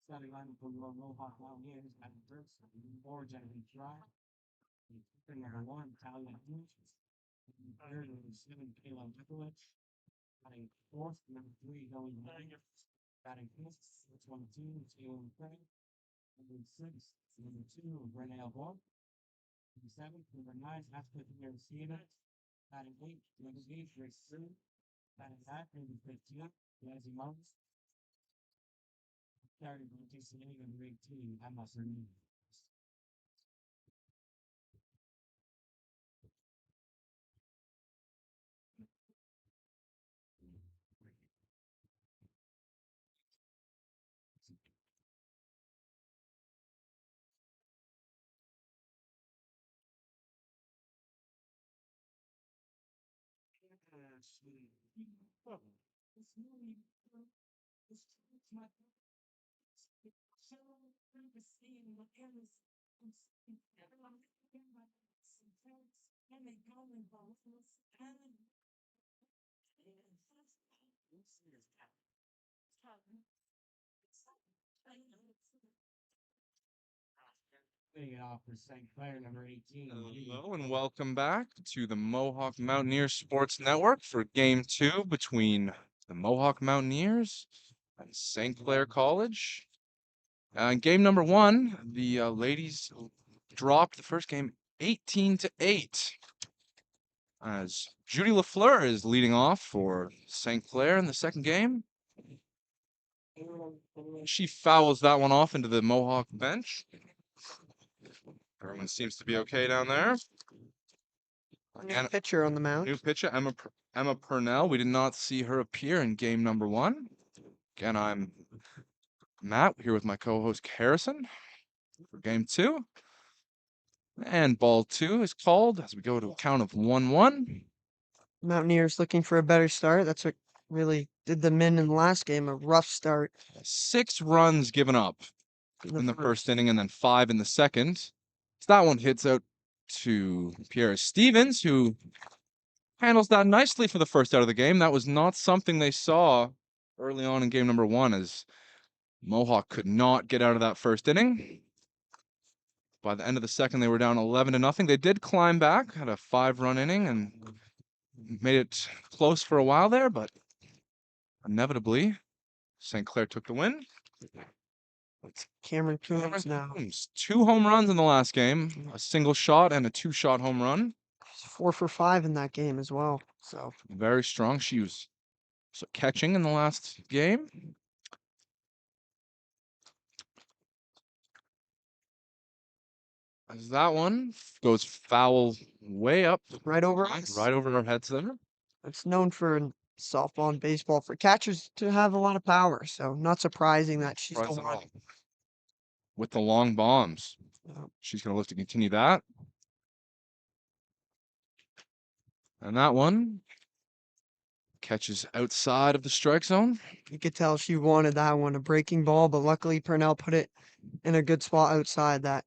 Starting line from the Mohawk Mountaineers at first, or Genevieve Drive. Number one, Talia Hughes. Third, number seven, Kayla Mikulich. Batting fourth, number three, Zoe Lang. Batting fifth, that's 1-2, Taylor Craig. Number six, number two, Renee Wall. Number seven, number nine, Aspen Garcia. Batting eight, number eight, Grace Sue. Batting nine, number 15, Leslie Mullins. Starting from Jason Ingham, number 18, Emma Cerny. Leading it off for St. Clair, number 18. Hello and welcome back to the Mohawk Mountaineers Sports Network for Game 2 between the Mohawk Mountaineers and St. Clair College. In game number 1, the ladies dropped the first game 18-8. As Judy LaFleur is leading off for St. Clair in the second game. She fouls that one off into the Mohawk bench. Everyone seems to be okay down there. New pitcher on the mound. New pitcher, Emma Purnell. We did not see her appear in game number 1. Again, I'm Matt here with my co-host Harrison for game 2. And ball 2 is called as we go to a count of 1-1. Mountaineers looking for a better start. That's what really did them in the last game, a rough start. 6 runs given up in the first inning and then 5 in the second. So that one hits out to Pierre Stevens, who handles that nicely for the first out of the game. That was not something they saw early on in game number 1, as Mohawk could not get out of that first inning. By the end of the second, they were down 11-0. They did climb back, had a 5-run inning, and made it close for a while there, but inevitably, St. Clair took the win. Cameron Coombs now. 2 home runs in the last game, a single shot and a 2-shot home run. 4 for 5 in that game as well. So very strong. She was catching in the last game. As that one goes foul way up. Right over us. Right over our heads there. It's known for softball and baseball for catchers to have a lot of power. So not surprising that she's the one. With the long bombs. Yeah. She's going to look to continue that. And that one catches outside of the strike zone. You could tell she wanted that one, a breaking ball, but luckily Purnell put it in a good spot outside that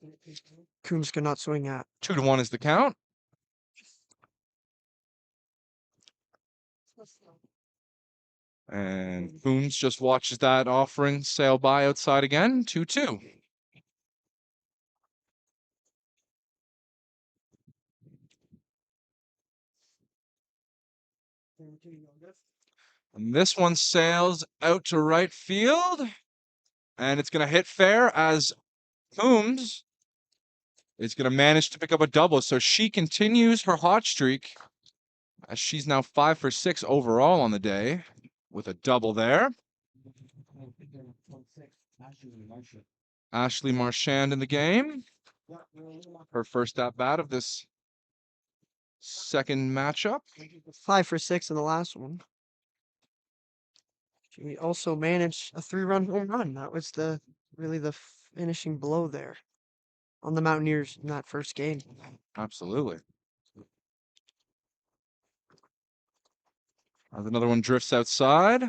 Coombs could not swing at. 2-1 is the count. And Coombs just watches that offering sail by outside again. 2-2. And this one sails out to right field. And it's going to hit fair as Coombs is going to manage to pick up a double. So she continues her hot streak as she's now 5 for 6 overall on the day with a double there. Ashley Marchand in the game. Her first at bat of this second matchup. 5 for 6 in the last one. She also managed a 3-run home run. That was really the finishing blow there on the Mountaineers in that first game. Absolutely. As another one drifts outside.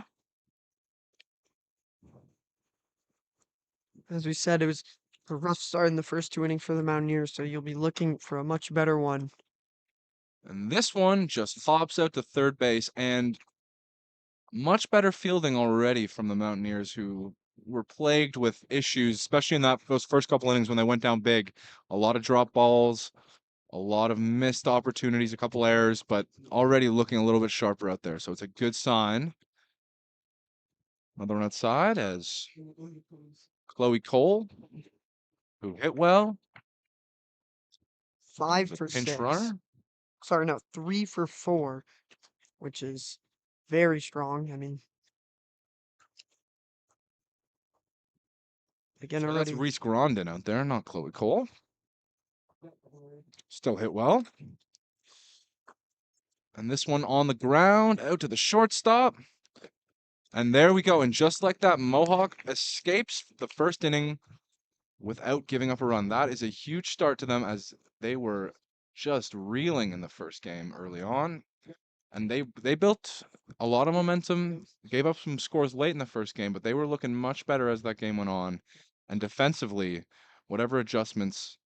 As we said, it was a rough start in the first 2 innings for the Mountaineers, so you'll be looking for a much better one. And this one just hops out to third base, and much better fielding already from the Mountaineers, who were plagued with issues, especially in those first couple innings when they went down big. A lot of drop balls, a lot of missed opportunities, a couple errors, but already looking a little bit sharper out there. So it's a good sign. Another one outside as Chloe Cole, who hit well. 5 The for pinch 6. runner. Sorry, no, 3 for 4, which is very strong. I mean, again, So that's already Reese Grondin out there, not Chloe Cole. Still hit well. And this one on the ground, out to the shortstop. And there we go. And just like that, Mohawk escapes the first inning without giving up a run. That is a huge start to them, as they were just reeling in the first game early on. And they built a lot of momentum, gave up some scores late in the first game, but they were looking much better as that game went on. And defensively, whatever adjustments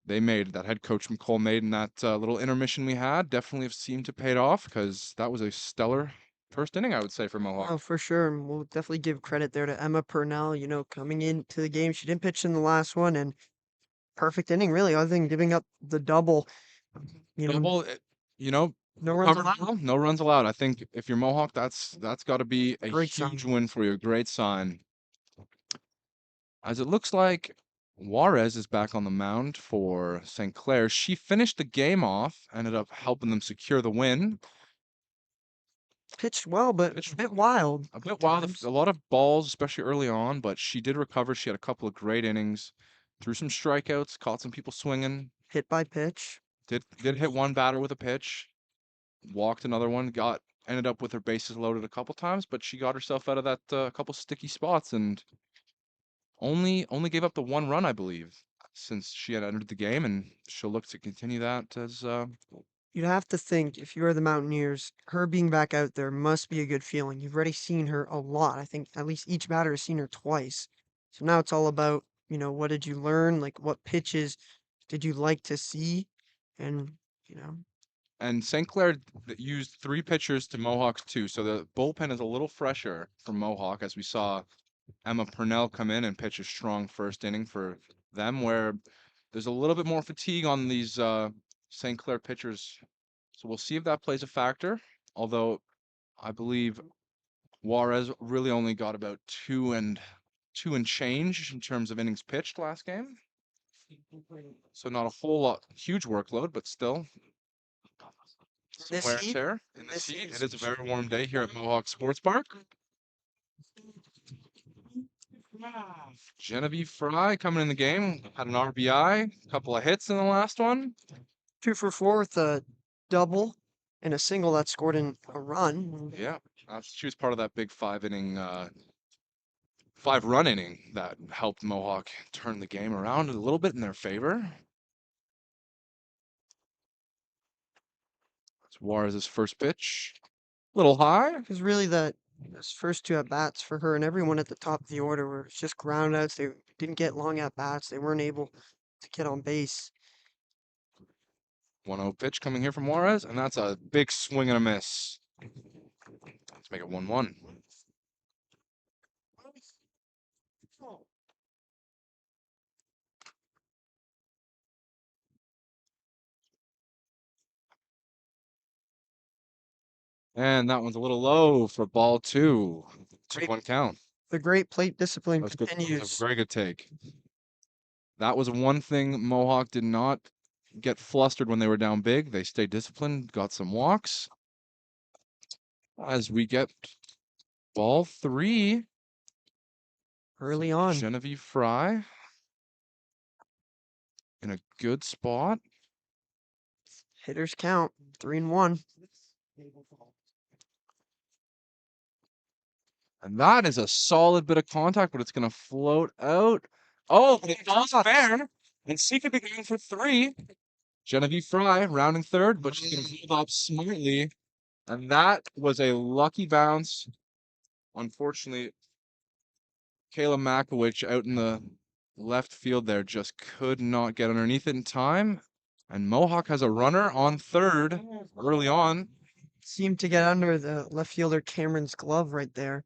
they made, that head coach McCole made in that little intermission we had, definitely have seemed to pay off, because that was a stellar first inning, I would say, for Mohawk. Oh, for sure. And we'll definitely give credit there to Emma Purnell, coming into the game. She didn't pitch in the last one, and perfect inning, really, other than giving up the double. Double, No runs covered allowed. well, no runs allowed. I think if you're Mohawk, that's got to be a Great huge sign. win for you, a great sign. As it looks like Juarez is back on the mound for St. Clair. She finished the game off, ended up helping them secure the win. Pitched well, but Pitched a bit wild. A bit at wild, times. a lot of balls, especially early on, but she did recover. She had a couple of great innings, threw some strikeouts, caught some people swinging. Hit by pitch. Did hit one batter with a pitch, walked another one, ended up with her bases loaded a couple times, but she got herself out of that couple sticky spots, and only gave up the one run, I believe, since she had entered the game, and she'll look to continue that as You'd have to think, if you are the Mountaineers, her being back out there must be a good feeling. You've already seen her a lot. I think at least each batter has seen her twice. So now it's all about, what did you learn? Like, what pitches did you like to see? And, and St. Clair used 3 pitchers to Mohawk's 2, so the bullpen is a little fresher for Mohawk, as we saw Emma Purnell come in and pitch a strong first inning for them, where there's a little bit more fatigue on these St. Clair pitchers. So we'll see if that plays a factor, although I believe Juarez really only got about two and change in terms of innings pitched last game. So not a whole lot, huge workload, but still some this wear and heat, tear in this this heat. heat, It is a very warm day here at Mohawk Sports Park. Genevieve Fry coming in the game, had an RBI, a couple of hits in the last one. 2 for 4 with a double and a single that scored in a run. Yeah, she was part of that big 5-run inning that helped Mohawk turn the game around a little bit in their favor. That's Juarez's first pitch. A little high. Because really, those first 2 at bats for her and everyone at the top of the order were just ground outs. They didn't get long at bats. They weren't able to get on base. 1-0 pitch coming here from Juarez, and that's a big swing and a miss. Let's make it 1-1. And that one's a little low for ball 2. 2-1 count. The great plate discipline That's good. That was continues. a very good take. That was one thing Mohawk did not get flustered when they were down big. They stayed disciplined, got some walks. As we get ball 3. Early on. Genevieve Fry in a good spot. Hitters count 3-1. And that is a solid bit of contact, but it's going to float out. Oh, but it falls fair. And she could be going for 3. Genevieve Fry rounding third, but she's going to hold up smartly And that was a lucky bounce. Unfortunately, Kayla Makowicz out in the left field there just could not get underneath it in time. And Mohawk has a runner on third early on. Seemed to get under the left fielder Cameron's glove right there.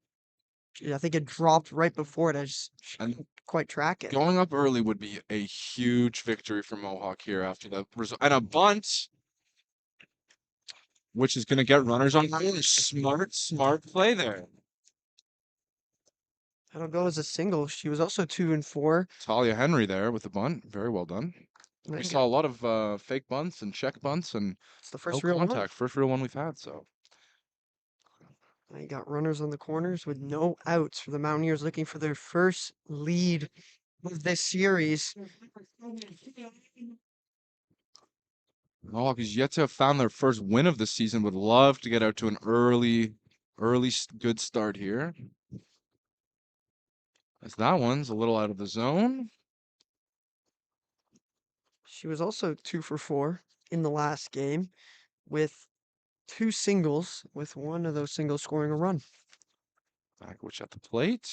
I think it dropped right before it. She And couldn't quite track it. going up early would be a huge victory for Mohawk here after the result. And a bunt, which is going to get runners on third. Smart play there. That'll go as a single. She was also 2 and 4. Talia Henry there with the bunt. Very well done. And I We think saw a lot of fake bunts and check bunts and it's the no first real one. contact. First real one we've had, so. Now you got runners on the corners with no outs for the Mountaineers looking for their first lead of this series. Mohawk is yet to have found their first win of the season. Would love to get out to an early good start here. As that one's a little out of the zone. She was also 2 for 4 in the last game with 2 singles, with one of those singles scoring a run. Makowicz at the plate.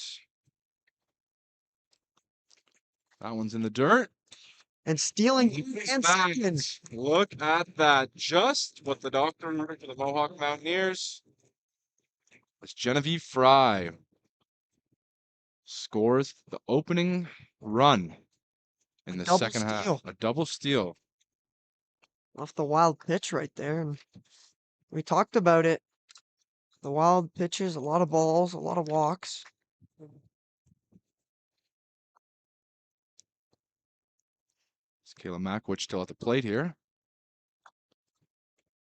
That one's in the dirt. And stealing Look and at stealing. that. Look at that. Just what the doctor ordered for the Mohawk Mountaineers. It's Genevieve Fry. Scores the opening run in the Double second half. steal. A double steal. Off the wild pitch right there. And we talked about it. The wild pitches, a lot of balls, a lot of walks. It's Kayla Makowicz still at the plate here.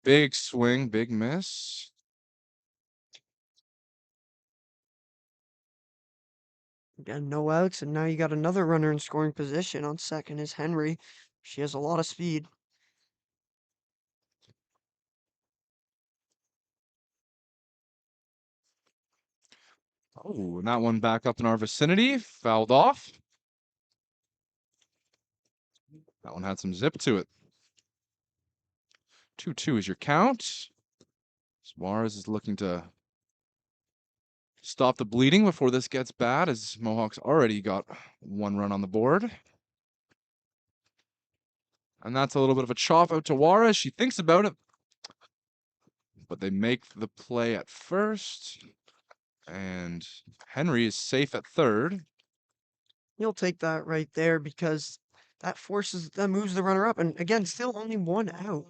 Big swing, big miss. Again, no outs, and now you got another runner in scoring position. On second is Henry. She has a lot of speed. Oh, and that one back up in our vicinity. Fouled off. That one had some zip to it. 2-2 is your count. Suarez is looking to stop the bleeding before this gets bad, as Mohawk's already got one run on the board. And that's a little bit of a chop out to Juarez. She thinks about it, but they make the play at first. And Henry is safe at third. You'll take that right there because that moves the runner up. And again, still only one out.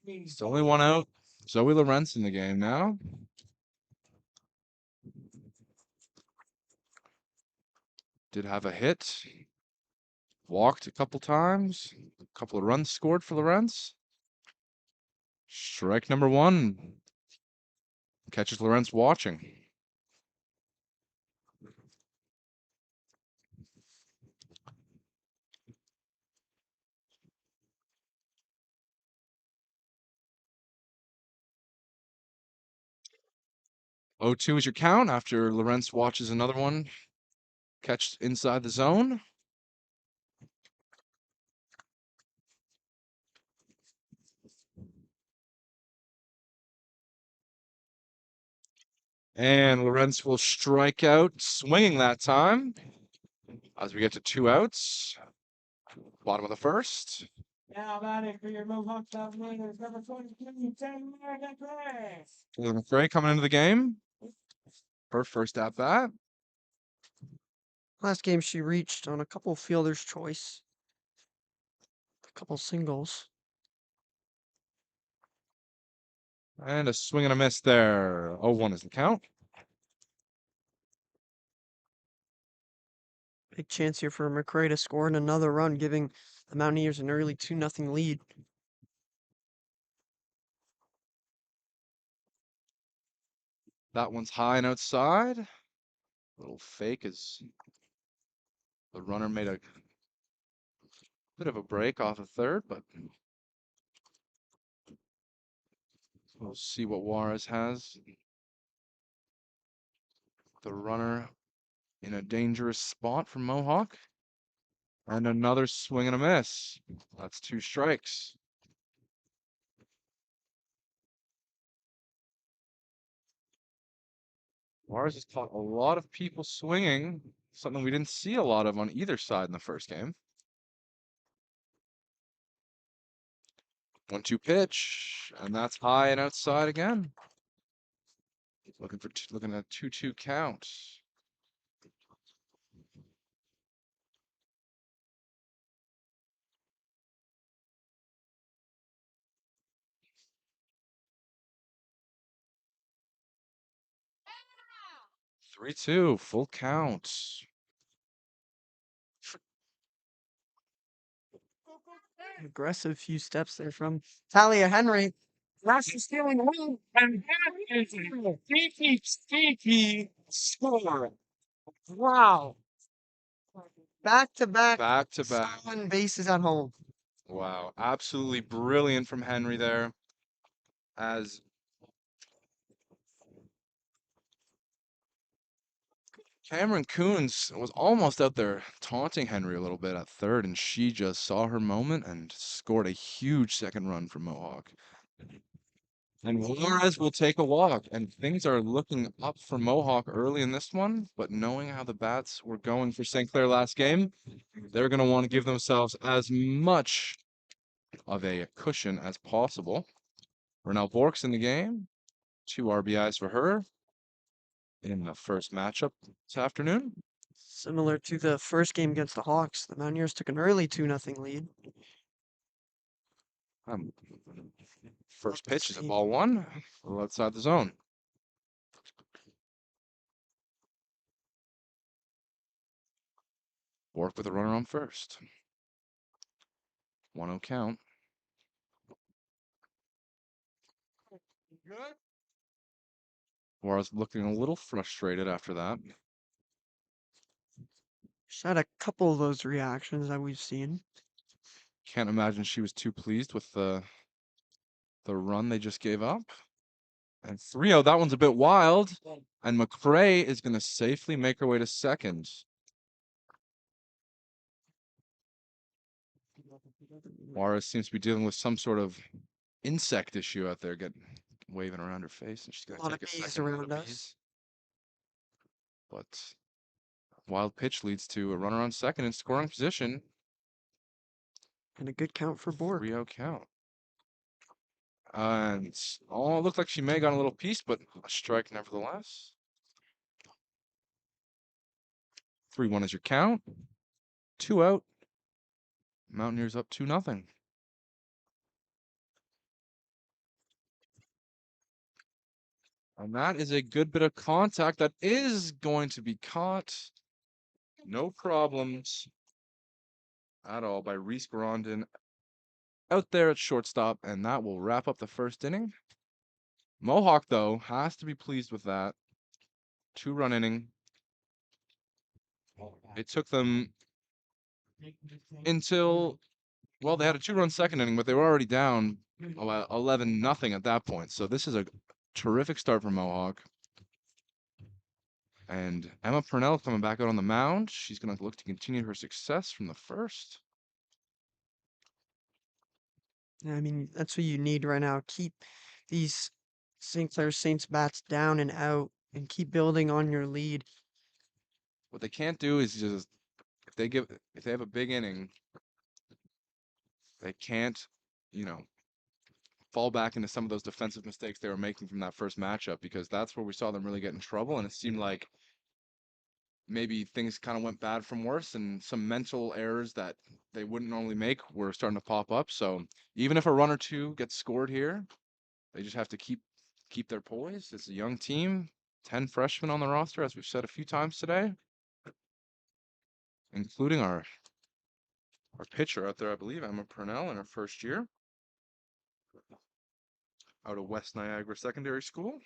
It's only one out. Zoe Lorenz in the game now. Did have a hit. Walked a couple times. A couple of runs scored for Lorenz. Strike number one. Catches Lorenz watching. Oh, 2 is your count after Lorenz watches another one. Catch inside the zone. And Lorenz will strike out, swinging that time. As we get to 2 outs. Bottom of the first. Now batting for your Mohawk Mountaineers, number 22, Taylor McRae. Taylor McRae coming into the game. Her first at bat. Last game she reached on a couple fielder's choice. A couple singles. And a swing and a miss there. 0-1 is the count. Big chance here for McRae to score in another run, giving the Mountaineers an early 2-0 lead. That one's high and outside. Little fake as the runner made a bit of a break off of third, but we'll see what Juarez has. The runner in a dangerous spot for Mohawk. And another swing and a miss. That's 2 strikes. Juarez has caught a lot of people swinging, something we didn't see a lot of on either side in the first game. 1-2 pitch, and that's high and outside again. Looking at 2-2 count. Three two, full count. Aggressive few steps there from Talia Henry. That's the stealing win. And that is a sneaky score. Wow. Back to back Back to back. stolen bases at home. Wow, absolutely brilliant from Henry there. As Cameron Coons was almost out there taunting Henry a little bit at third, and she just saw her moment and scored a huge second run for Mohawk. And Juarez will take a walk, and things are looking up for Mohawk early in this one, but knowing how the bats were going for St. Clair last game, they're going to want to give themselves as much of a cushion as possible. Renelle Bork's in the game, 2 RBIs for her in the first matchup this afternoon. Similar to the first game against the Hawks, the Mountaineers took an early 2-0 lead. First pitch is a ball one, outside the zone. Bork with a runner on first. 1-0 count. Juarez looking a little frustrated after that. She's had a couple of those reactions that we've seen. Can't imagine she was too pleased with the run they just gave up. And 3-0, that one's a bit wild. And McCrae is going to safely make her way to second. Juarez seems to be dealing with some sort of insect issue out there, waving around her face, and she's going A lot to of take a bees second. around us. But wild pitch leads to a runner on second in scoring position. And a good count for Bork. 3-0 count. And it looked like she may have gotten a little piece, but a strike nevertheless. 3-1 is your count. 2 out. Mountaineers up 2-0. And that is a good bit of contact that is going to be caught. No problems at all by Reese Grondin out there at shortstop, and that will wrap up the first inning. Mohawk, though, has to be pleased with that. 2-run inning. It took them until, well, they had a 2-run second inning, but they were already down 11-0 at that point. So this is a terrific start for Mohawk. And Emma Purnell coming back out on the mound. She's going to look to continue her success from the first. I mean, that's what you need right now. Keep these St. Clair Saints bats down and out and keep building on your lead. What they can't do is just, if they have a big inning, they can't, fall back into some of those defensive mistakes they were making from that first matchup, because that's where we saw them really get in trouble. And it seemed like maybe things kind of went bad from worse, and some mental errors that they wouldn't normally make were starting to pop up. So even if a run or two gets scored here, they just have to keep their poise. It's a young team, 10 freshmen on the roster, as we've said a few times today, including our pitcher out there, I believe, Emma Purnell, in her first year out of West Niagara Secondary School.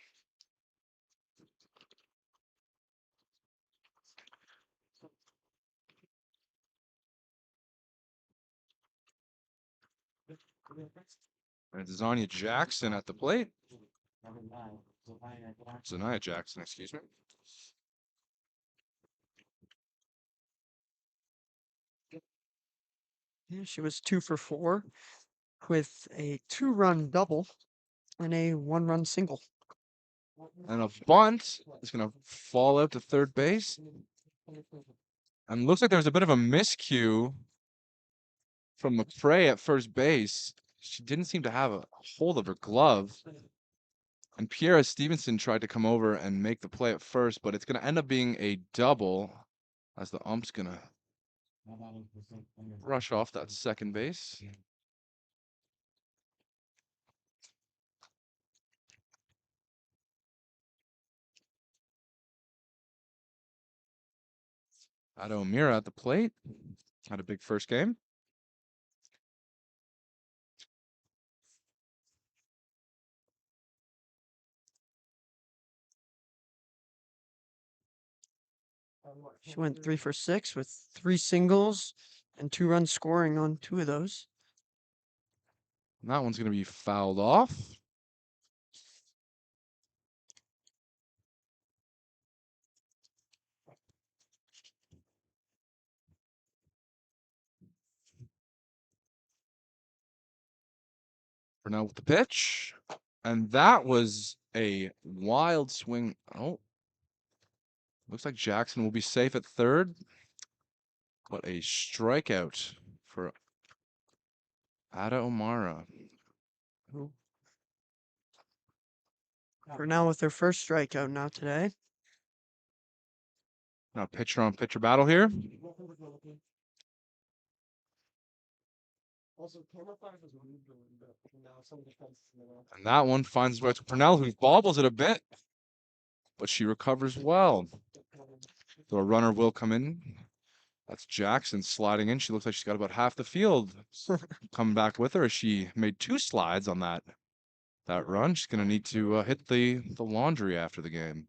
And it's Zania Jackson at the plate. Zania Jackson, excuse me. Yeah, she was 2 for 4 with a 2-run double and a 1-run single. And a bunt is going to fall out to third base. And looks like there's a bit of a miscue from McCray at first base. She didn't seem to have a hold of her glove. And Pierre Stevenson tried to come over and make the play at first, but it's going to end up being a double as the ump's going to rush off that second base. Ado Mira at the plate. Had a big first game. She went 3 for 6 with 3 singles and 2 runs scoring on 2 of those. And that one's going to be fouled off. Purnell with the pitch. And that was a wild swing. Oh, looks like Jackson will be safe at third. But a strikeout for Ada O'Mara. For now, with their first strikeout now today. Now pitcher on pitcher battle here. And that one finds its way to Purnell, who bobbles it a bit. But she recovers well. So a runner will come in. That's Jackson sliding in. She looks like she's got about half the field coming back with her as she made 2 slides on that run. She's going to need to hit the laundry after the game.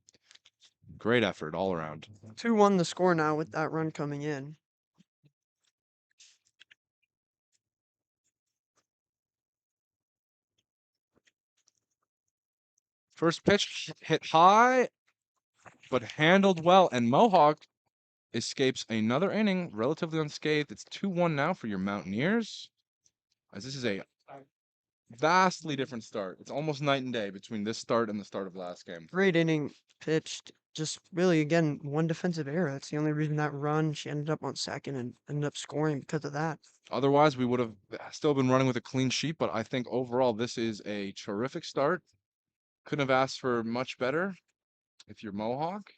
Great effort all around. 2-1 the score now with that run coming in. First pitch hit high, but handled well. And Mohawk escapes another inning relatively unscathed. It's 2-1 now for your Mountaineers. As this is a vastly different start. It's almost night and day between this start and the start of last game. Great inning pitched. Just really, again, one defensive error. That's the only reason that run. She ended up on second and ended up scoring because of that. Otherwise, we would have still been running with a clean sheet, but I think overall this is a terrific start. Couldn't have asked for much better if you're Mohawk.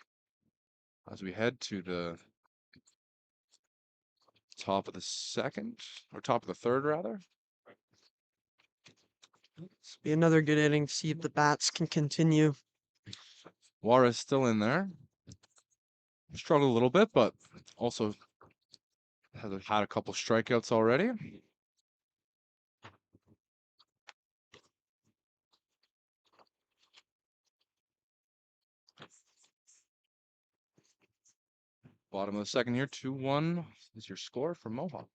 As we head to the top of the second, or top of the third, rather. Be another good inning to see if the bats can continue. Juarez still in there. Struggled a little bit, but also has had a couple strikeouts already. Bottom of the second here, 2-1 is your score for Mohawk.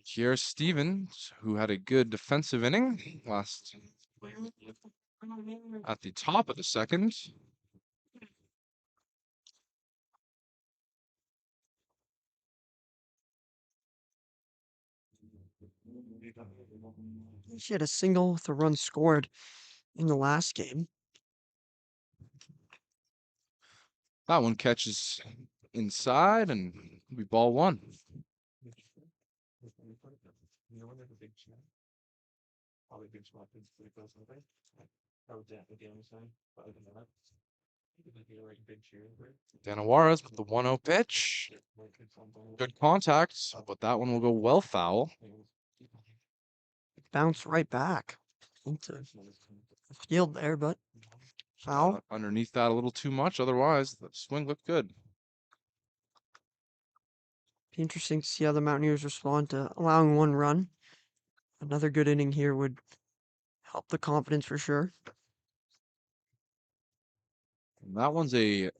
Here's Stevens, who had a good defensive inning last at the top of the second. She had a single with a run scored in the last game. That one catches inside and we ball 1. Dana Juarez with the 1-0 pitch. Good contact, but that one will go well foul. Bounced right back into the field there, but foul. Underneath that a little too much. Otherwise, the swing looked good. Be interesting to see how the Mountaineers respond to allowing 1 run. Another good inning here would help the confidence for sure. And that one's a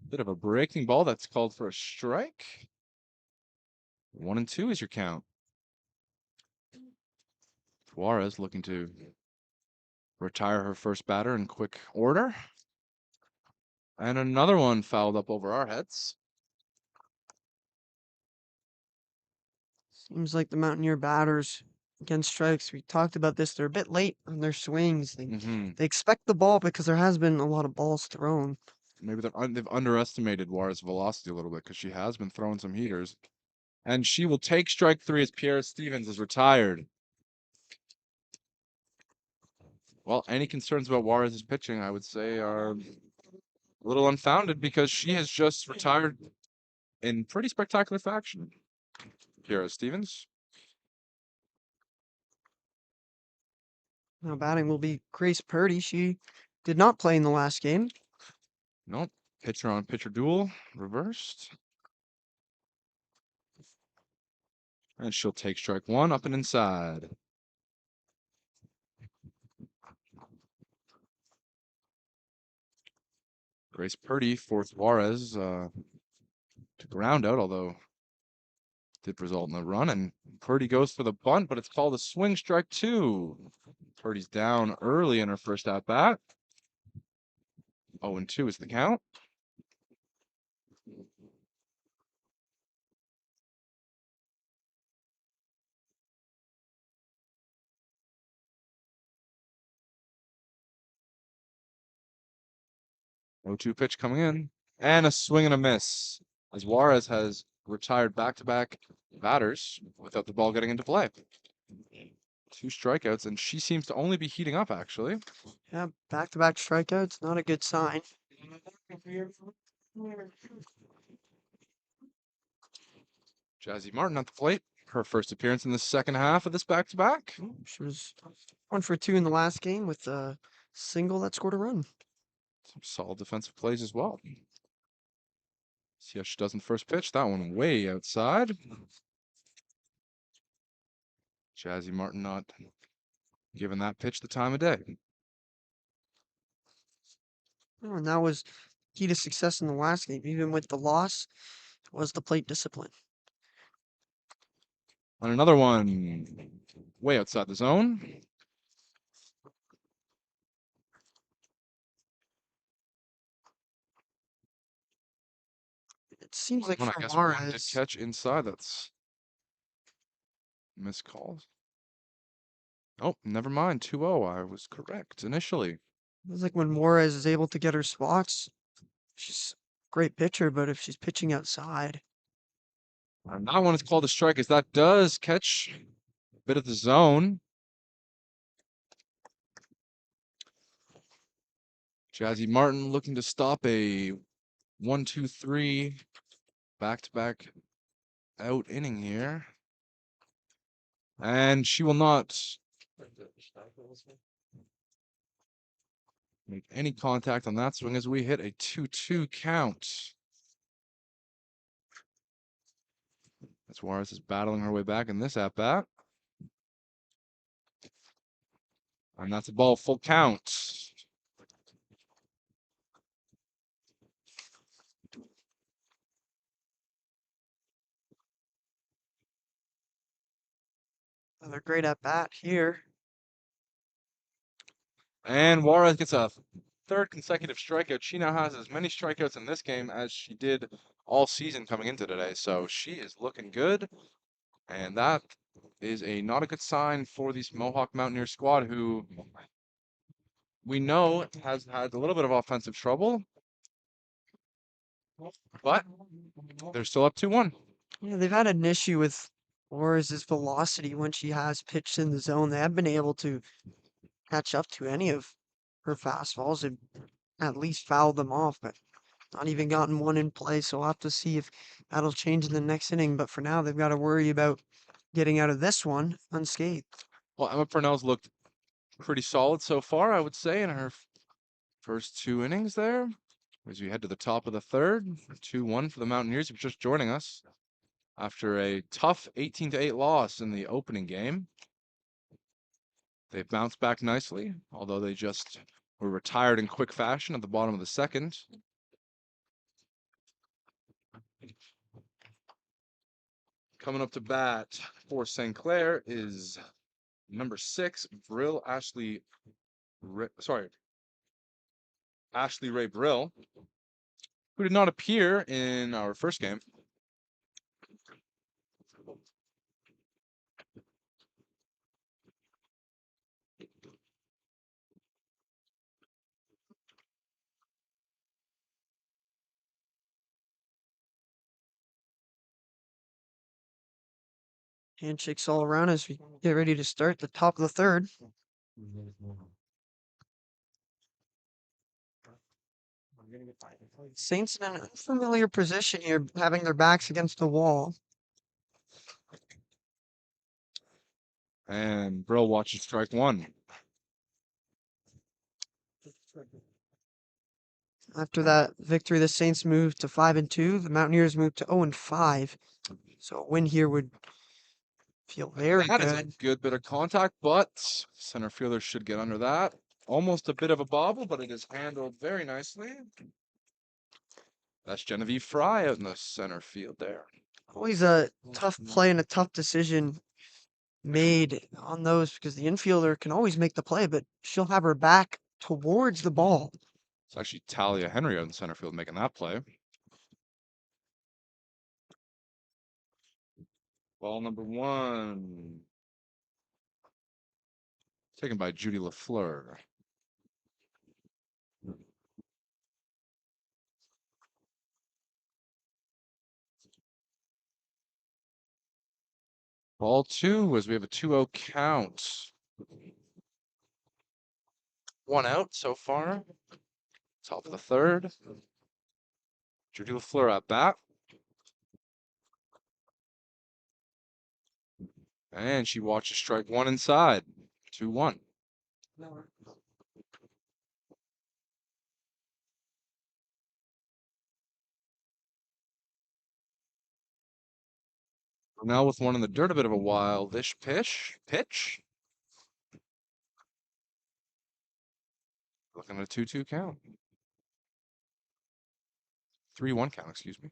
Bit of a breaking ball that's called for a strike. 1-2 is your count. Juarez looking to retire her first batter in quick order. And another one fouled up over our heads. Seems like the Mountaineer batters against strikes, we talked about this, they're a bit late on their swings. They expect the ball because there has been a lot of balls thrown. Maybe they've underestimated Juarez's velocity a little bit because she has been throwing some heaters. And she will take strike 3 as Pierre Stevens is retired. Well, any concerns about Juarez's pitching, I would say, are a little unfounded because she has just retired in pretty spectacular fashion. Pierre Stevens. Now batting will be Grace Purdy. She did not play in the last game. Nope. Pitcher on pitcher duel. Reversed. And she'll take strike 1 up and inside. Grace Purdy forced Juarez to ground out, although did result in a run. And Purdy goes for the bunt, but it's called a swing strike 2. Purdy's down early in her first at bat. 0-2 is the count.0-2 pitch coming in. And a swing and a miss, as Juarez has retired back-to-back batters without the ball getting into play. 2 strikeouts, and she seems to only be heating up, actually. Yeah, back-to-back strikeouts, not a good sign. Jazzy Martin at the plate. Her first appearance in the second half of this back-to-back. She was 1 for 2 in the last game with a single that scored a run. Some solid defensive plays as well. See how she does in the first pitch. That one way outside. Jazzy Martin not giving that pitch the time of day. Oh, and that was key to success in the last game. Even with the loss, was the plate discipline. On another one, way outside the zone. It seems like I for guess one did Juarez, catch inside. That's missed calls. Oh, never mind. 2-0. I was correct initially. it's like when Juarez is able to get her spots, she's a great pitcher, but if she's pitching outside, And that one is called a strike, as that does catch a bit of the zone. Jazzy Martin looking to stop a 1-2-3 back-to-back out inning here. And she will not make any contact on that swing as we hit a 2-2 count. As Juarez is battling her way back in this at-bat. And that's a ball, full count. another great at bat here. And Juarez gets a 3rd consecutive strikeout. She now has as many strikeouts in this game as she did all season coming into today. So she is looking good. And that is not a good sign for this Mohawk Mountaineer squad, who we know has had a little bit of offensive trouble. But they're still up 2-1. Yeah, they've had an issue with Juarez's velocity when she has pitched in the zone. They haven't been able to catch up to any of her fastballs and at least foul them off, but not even gotten one in play. So we'll have to see if that'll change in the next inning. But for now, they've got to worry about getting out of this one unscathed. Well, Emma Purnell's looked pretty solid so far, I would say, in her first 2 innings there. As we head to the top of the 3rd, 2-1 for the Mountaineers, who are just joining us after a tough 18-8 loss in the opening game. They've bounced back nicely, although they just were retired in quick fashion at the bottom of the 2nd. Coming up to bat for St. Clair is number 6, Ashley Ray Brill, who did not appear in our first game. Handshakes all around as we get ready to start the top of the third. Saints in an unfamiliar position here, having their backs against the wall. And Brill watches strike 1. After that victory, the Saints moved to 5-2. The Mountaineers moved to 0-5. So a win here would feel very That is a good. good bit of contact, but center fielder should get under that. Almost a bit of a bobble, but it is handled very nicely. That's Genevieve Fry out in the center field there. Always a tough play and a tough decision made on those because the infielder can always make the play, but she'll have her back towards the ball. It's actually Talia Henry out in center field making that play. Ball number 1. Taken by Judy LaFleur. Ball 2 as we have a 2-0 count. 1 out so far. Top of the third. Judy LaFleur at bat. And she watches strike 1 inside. 2-1. Now with one in the dirt, a bit of a wildish pitch. Looking at a 2-2 count. 3-1 count, excuse me.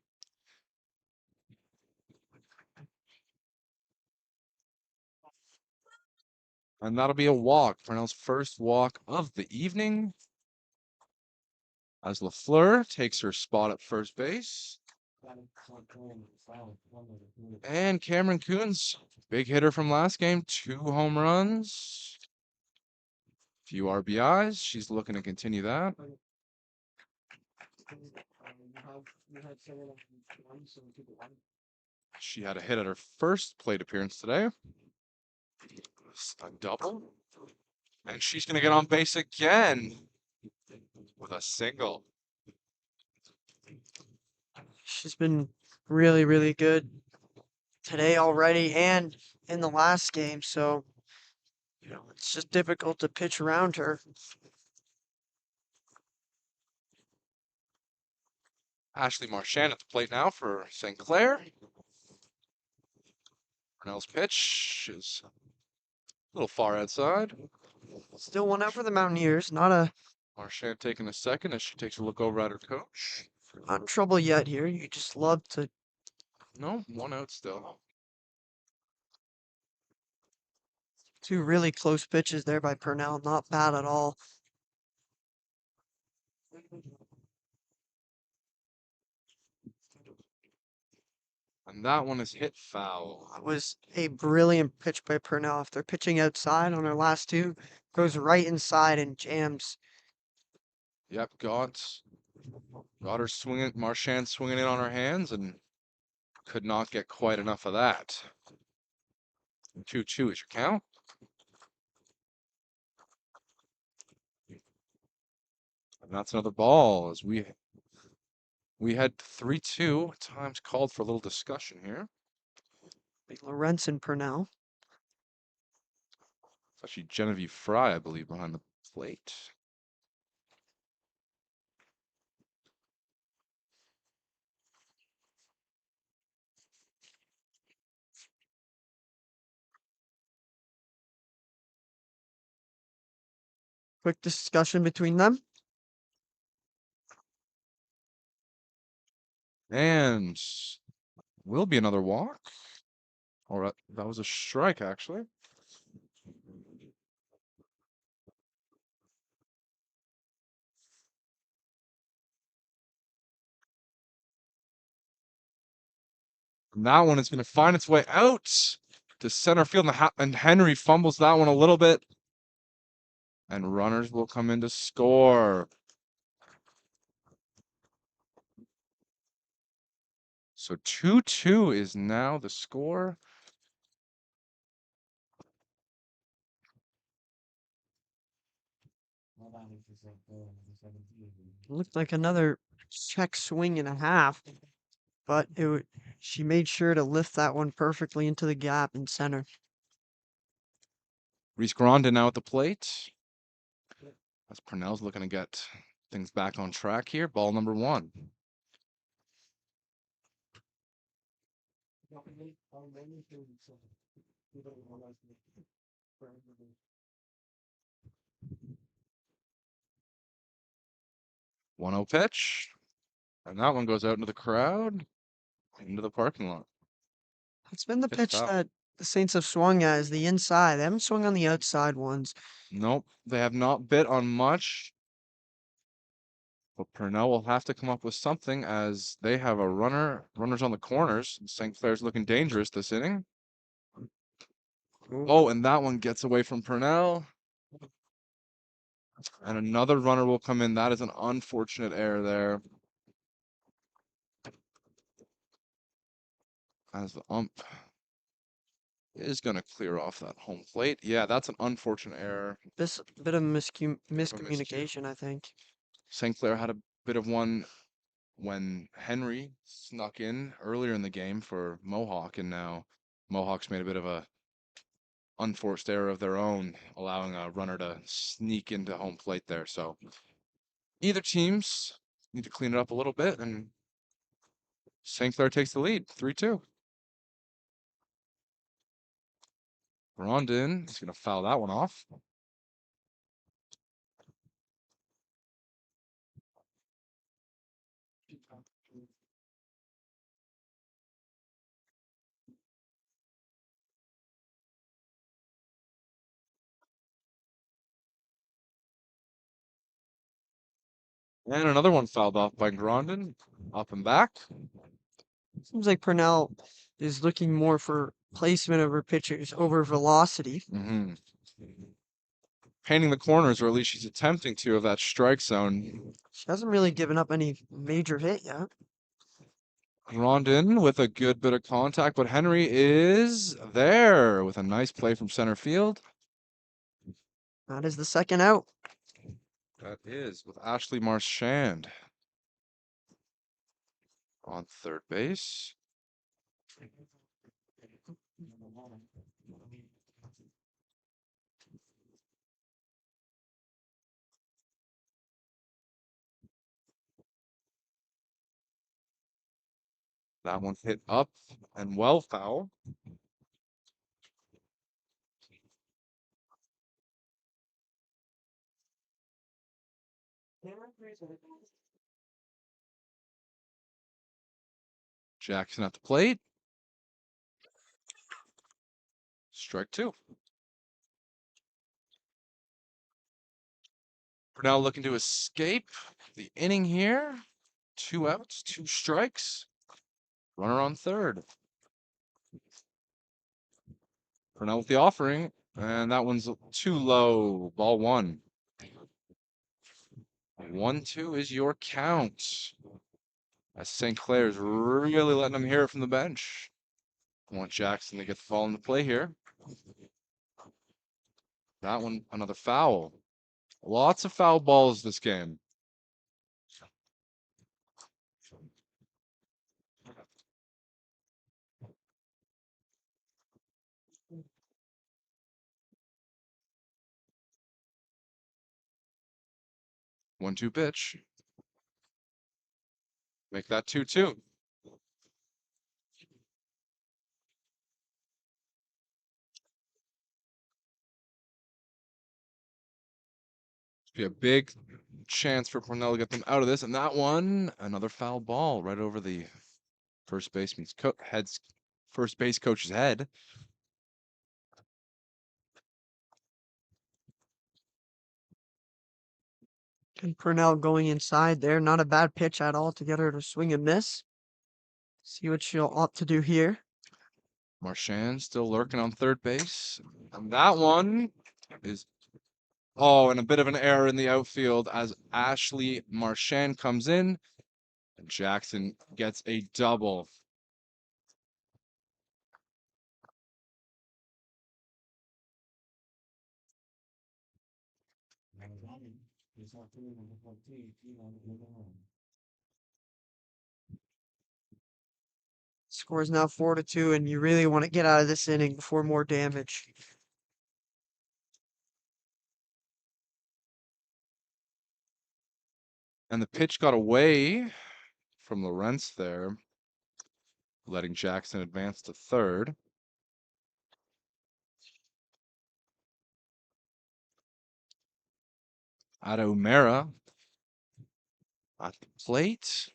And that'll be a walk. Purnell's first walk of the evening. As LaFleur takes her spot at first base. And Cameron Coons, big hitter from last game, 2 home runs. Few RBIs. She's looking to continue that. She had a hit at her first plate appearance today. A double. And she's going to get on base again with a single. She's been really, really good today already and in the last game. So, it's just difficult to pitch around her. Ashley Marchand at the plate now for St. Clair. Purnell's pitch is a little far outside. Still 1 out for the Mountaineers. Not Marchand taking a second as she takes a look over at her coach. in trouble yet here. You just love to. No, 1 out still. 2 really close pitches there by Purnell. Not bad at all. And that one is hit foul. It was a brilliant pitch by Purnell. If they're pitching outside on her last 2, goes right inside and jams. Yep, got her swinging, Marchand swinging it on her hands and could not get quite enough of that. 2-2 is your count. And that's another ball as we had 3-2. Time's called for a little discussion here. Big Lawrence and Purnell. It's actually Genevieve Fry, I believe, behind the plate. Quick discussion between them. And will be another walk. Or that was a strike, actually. And that one is going to find its way out to center field, and Henry fumbles that one a little bit. And runners will come in to score. So 2-2 is now the score. Looked like another check swing and a half, but she made sure to lift that one perfectly into the gap in center. Reese Grondin now at the plate. As Purnell's looking to get things back on track here. Ball number 1. One 0 pitch. And that one goes out into the crowd, into the parking lot. It's been the It's pitch foul. that the Saints have swung at, is the inside. They haven't swung on the outside ones. Nope, they have not bit on much. But Purnell will have to come up with something as they have a runners on the corners. St. Clair's looking dangerous this inning. Oh, and that one gets away from Purnell. And another runner will come in. That is an unfortunate error there. As the ump is going to clear off that home plate. Yeah, that's an unfortunate error. This bit of miscommunication, I think. St. Clair had a bit of one when Henry snuck in earlier in the game for Mohawk, and now Mohawk's made a bit of a unforced error of their own, allowing a runner to sneak into home plate there. So either teams need to clean it up a little bit, and St. Clair takes the lead, 3-2. Rondon is going to foul that one off. And another one fouled off by Grondin. Up and back. Seems like Purnell is looking more for placement of her pitches over velocity. Mm-hmm. Painting the corners, or at least she's attempting to, of that strike zone. She hasn't really given up any major hit yet. Grondin with a good bit of contact, but Henry is there with a nice play from center field. That is the second out. That is with Ashley Marchand on third base. That one hit up and well foul. Jackson at the plate. Strike 2. Purnell looking to escape the inning here. 2 outs, 2 strikes. Runner on third. Purnell with the offering, and that one's too low. Ball 1. 1-2 is your count. As St. Clair's really letting them hear it from the bench. I want Jackson to get the ball into play here. That one, another foul. Lots of foul balls this game. One-two pitch. Make that 2-2. Be a big chance for Cornell to get them out of this. And that one, another foul ball right over the first baseman's head first base coach's head. And Purnell going inside there. Not a bad pitch at all to get her to swing and miss. See what she'll opt to do here. Marchand still lurking on third base. And that one is, oh, and a bit of an error in the outfield as Ashley Marchand comes in. And Jackson gets a double. Score is now 4-2, and you really want to get out of this inning before more damage. And the pitch got away from Lawrence there, letting Jackson advance to third. Ada Umera at the plate.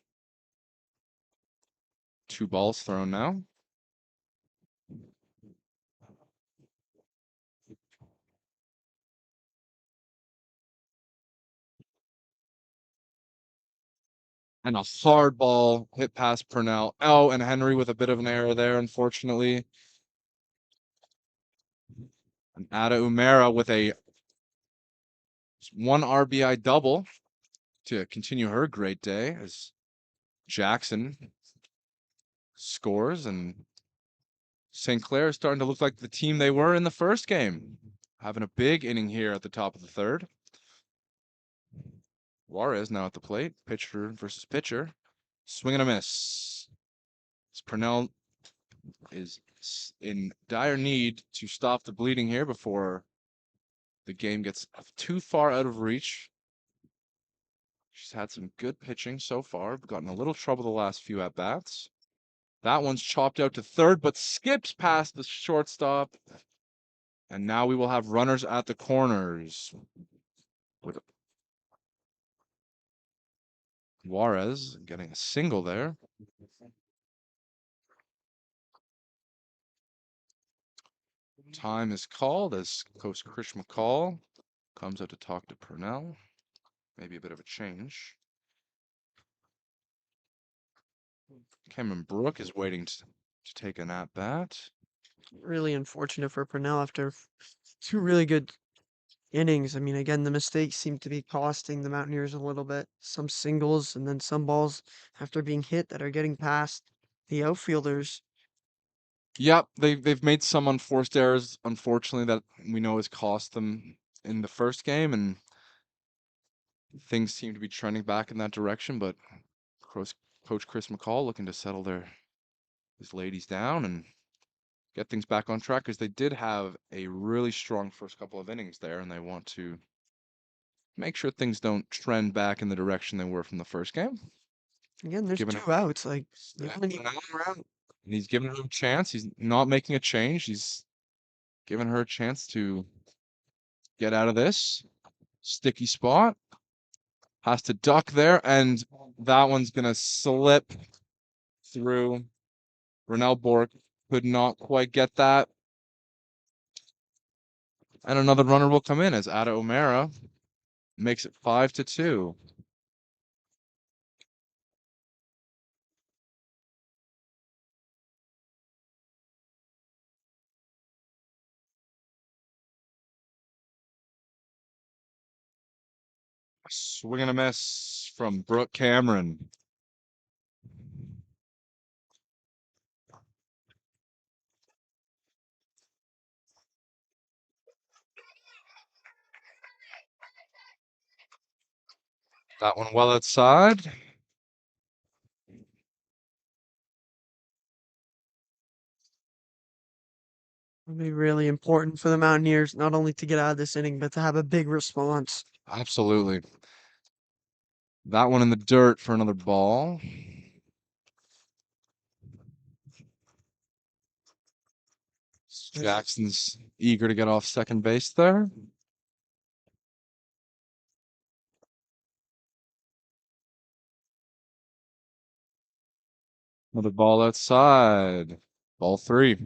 2 balls thrown now. And a hard ball hit past Purnell. Oh, and Henry with a bit of an error there, unfortunately. And Ada Umera with a 1 RBI double to continue her great day as Jackson scores, and St. Clair is starting to look like the team they were in the first game. Having a big inning here at the top of the third. Juarez now at the plate. Pitcher versus pitcher. Swing and a miss. Purnell is in dire need to stop the bleeding here before the game gets too far out of reach. She's had some good pitching so far. Gotten a little trouble the last few at-bats. That one's chopped out to third, but skips past the shortstop. And now we will have runners at the corners. With Juarez getting a single there. Time is called as Coach Chris McCall comes out to talk to Purnell. Maybe a bit of a change. Cameron Brook is waiting to take an at-bat. Really unfortunate for Purnell after 2 really good innings. I mean, again, the mistakes seem to be costing the Mountaineers a little bit. Some singles and then some balls after being hit that are getting past the outfielders. Yep, they've made some unforced errors, unfortunately, that we know has cost them in the first game, and things seem to be trending back in that direction. But Coach Chris McCall looking to settle his ladies down and get things back on track, because they did have a really strong first couple of innings there, and they want to make sure things don't trend back in the direction they were from the first game. Again, there's Given 2 outs. Like, you Yeah. haven't even gone around. And he's giving her a chance. He's not making a change. He's giving her a chance to get out of this sticky spot. Has to duck there, and that one's going to slip through. Renell Bork could not quite get that. And another runner will come in as Ada O'Mara makes it 5-2. Swing and a miss from Brooke Cameron. That one well outside. It'll be really important for the Mountaineers not only to get out of this inning, but to have a big response. Absolutely. That one in the dirt for another ball. Jackson's eager to get off second base there. Another ball outside. Ball 3.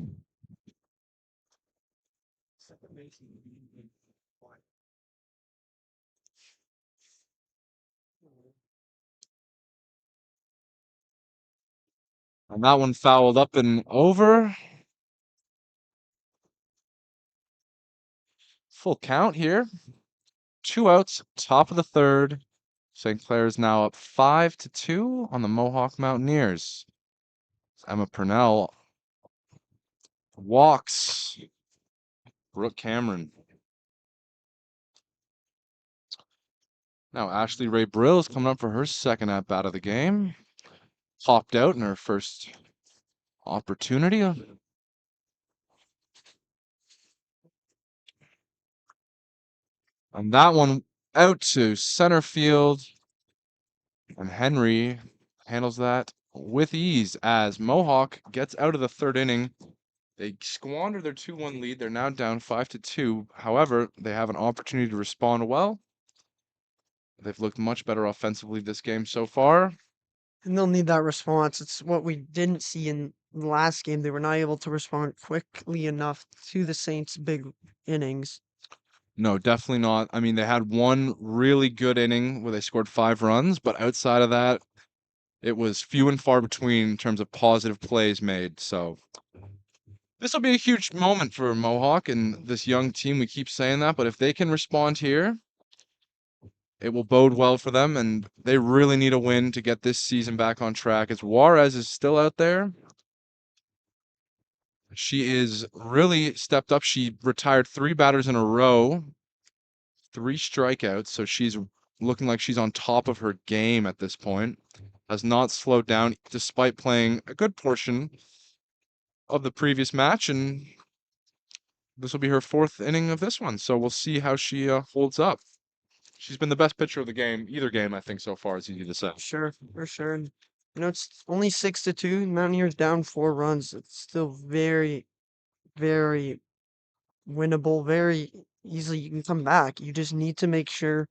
And that one fouled up and over. Full count here. 2 outs, top of the third. St. Clair is now up 5-2 on the Mohawk Mountaineers. Emma Purnell walks Brooke Cameron. Now Ashley Ray Brill is coming up for her second at bat of the game. Popped out in her first opportunity. And that one out to center field. And Henry handles that with ease as Mohawk gets out of the third inning. They squander their 2-1 lead. They're now down 5-2. However, they have an opportunity to respond well. They've looked much better offensively this game so far. And they'll need that response. It's what we didn't see in the last game. They were not able to respond quickly enough to the Saints' big innings. No, definitely not. I mean, they had one really good inning where they scored 5 runs, but outside of that, it was few and far between in terms of positive plays made. So this will be a huge moment for Mohawk and this young team. We keep saying that, but if they can respond here, it will bode well for them, and they really need a win to get this season back on track. As Juarez is still out there, she is really stepped up. She retired 3 batters in a row, 3 strikeouts, so she's looking like she's on top of her game at this point. Has not slowed down despite playing a good portion of the previous match, and this will be her 4th inning of this one, so we'll see how she holds up. She's been the best pitcher of the game, either game, I think, so far. It's easy to say. Sure, for sure. And, it's only 6-2. Mountaineers down 4 runs. It's still very, very winnable. Very easily you can come back. You just need to make sure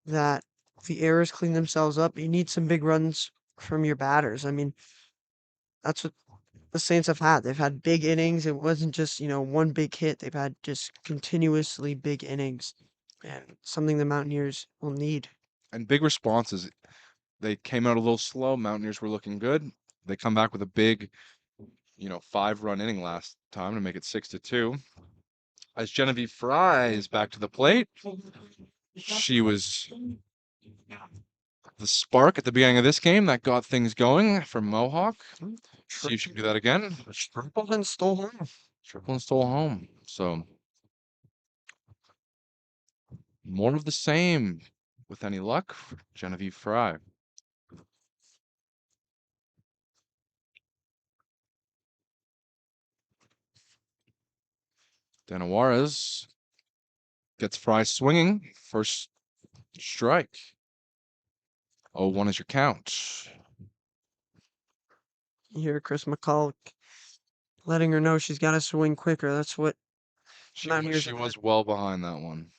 that the errors clean themselves up. You need some big runs from your batters. I mean, that's what the Saints have had. They've had big innings. It wasn't just, one big hit. They've had just continuously big innings. And something the Mountaineers will need. And big responses. They came out a little slow. Mountaineers were looking good. They come back with a big, 5-run inning last time to make it 6-2. As Genevieve Fry is back to the plate, she was the spark at the beginning of this game that got things going for Mohawk. See if she can do that again. Triple and stole home. Triple and stole home. So more of the same with any luck for Genevieve Fry. Dana Juarez gets Fry swinging. First strike. 0-1 is your count. You hear Chris McCall letting her know she's got to swing quicker. That's what She Mountaineers was well behind that one.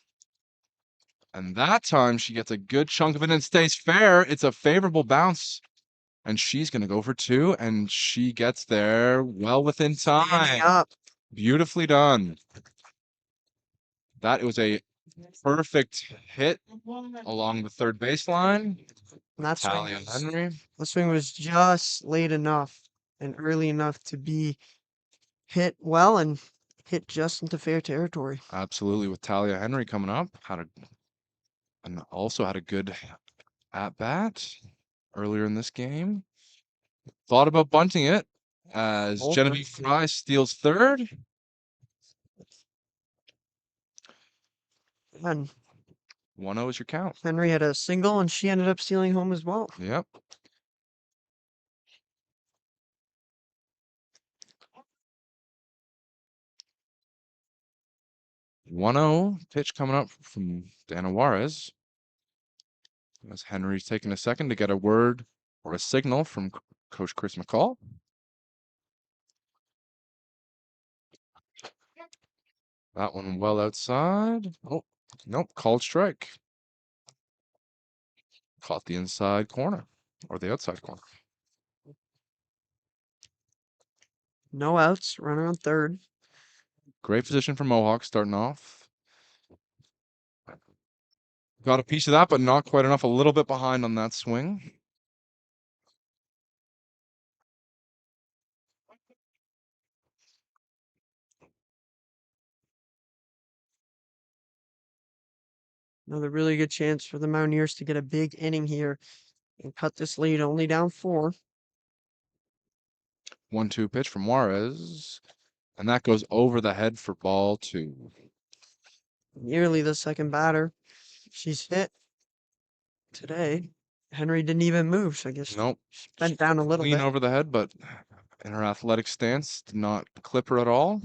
And that time she gets a good chunk of it and stays fair. It's a favorable bounce. And she's going to go for 2, and she gets there well within time. up. Beautifully done. That was a perfect hit along the third baseline. And that swing, Talia Henry. the swing was just late enough and early enough to be hit well and hit just into fair territory. Absolutely, with Talia Henry coming up. And also had a good at-bat earlier in this game. Thought about bunting it as Genevieve Fry steals third. And 1-0 is your count. Henry had a single, and she ended up stealing home as well. Yep. Pitch coming up from Dana Juarez. As Henry's taking a second to get a word or a signal from Coach Chris McCall. That one well outside. Oh, nope, called strike. Caught the inside corner or the outside corner. No outs, runner on third. Great position for Mohawk starting off. Got a piece of that, but not quite enough. A little bit behind on that swing. Another really good chance for the Mountaineers to get a big inning here and cut this lead only down 4. 1-2 pitch from Juarez. And that goes over the head for ball 2. Nearly the second batter she's hit today. Henry didn't even move, so I guess Nope. she bent down a little Clean bit. over the head, but in her athletic stance, did not clip her at all.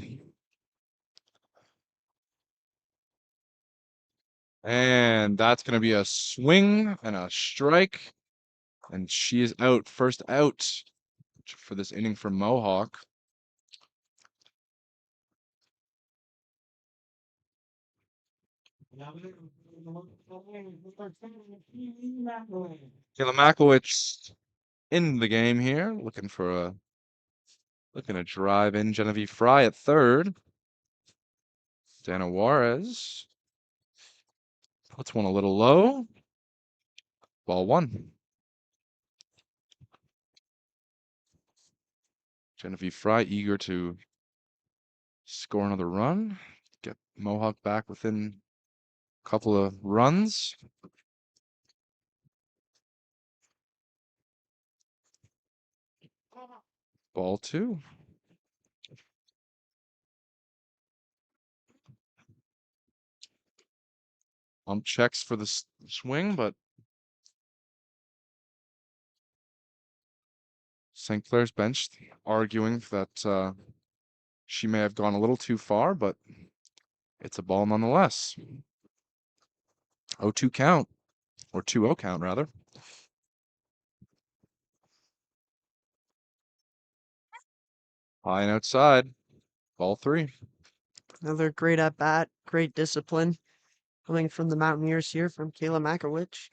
And that's going to be a swing and a strike. And she is out. First out for this inning for Mohawk. Kayla Makowicz in the game here, looking to drive in Genevieve Fry at third. Dana Juarez puts one a little low. Ball 1. Genevieve Fry eager to score another run, get Mohawk back within a couple of runs. Ball 2. Checks for the swing, but St. Clair's bench arguing that she may have gone a little too far, but it's a ball nonetheless. 0-2 count, or 2-0 count, rather. High and outside. Ball 3. Another great at bat, great discipline coming from the Mountaineers here from Kayla Makowicz.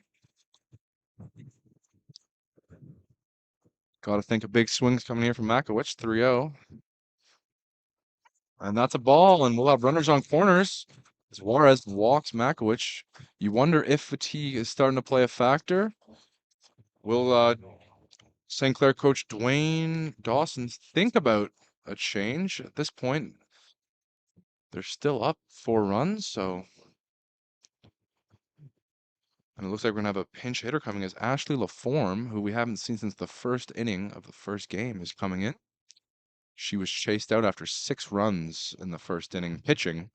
Got to think of big swings coming here from Makowicz. 3-0. And that's a ball, and we'll have runners on corners as Juarez walks Makowicz. You wonder if fatigue is starting to play a factor. Will St. Clair coach Dwayne Dawson think about a change? At this point, they're still up 4 runs, so. And it looks like we're going to have a pinch hitter coming as Ashley LaForme, who we haven't seen since the first inning of the first game, is coming in. She was chased out after 6 runs in the first inning pitching,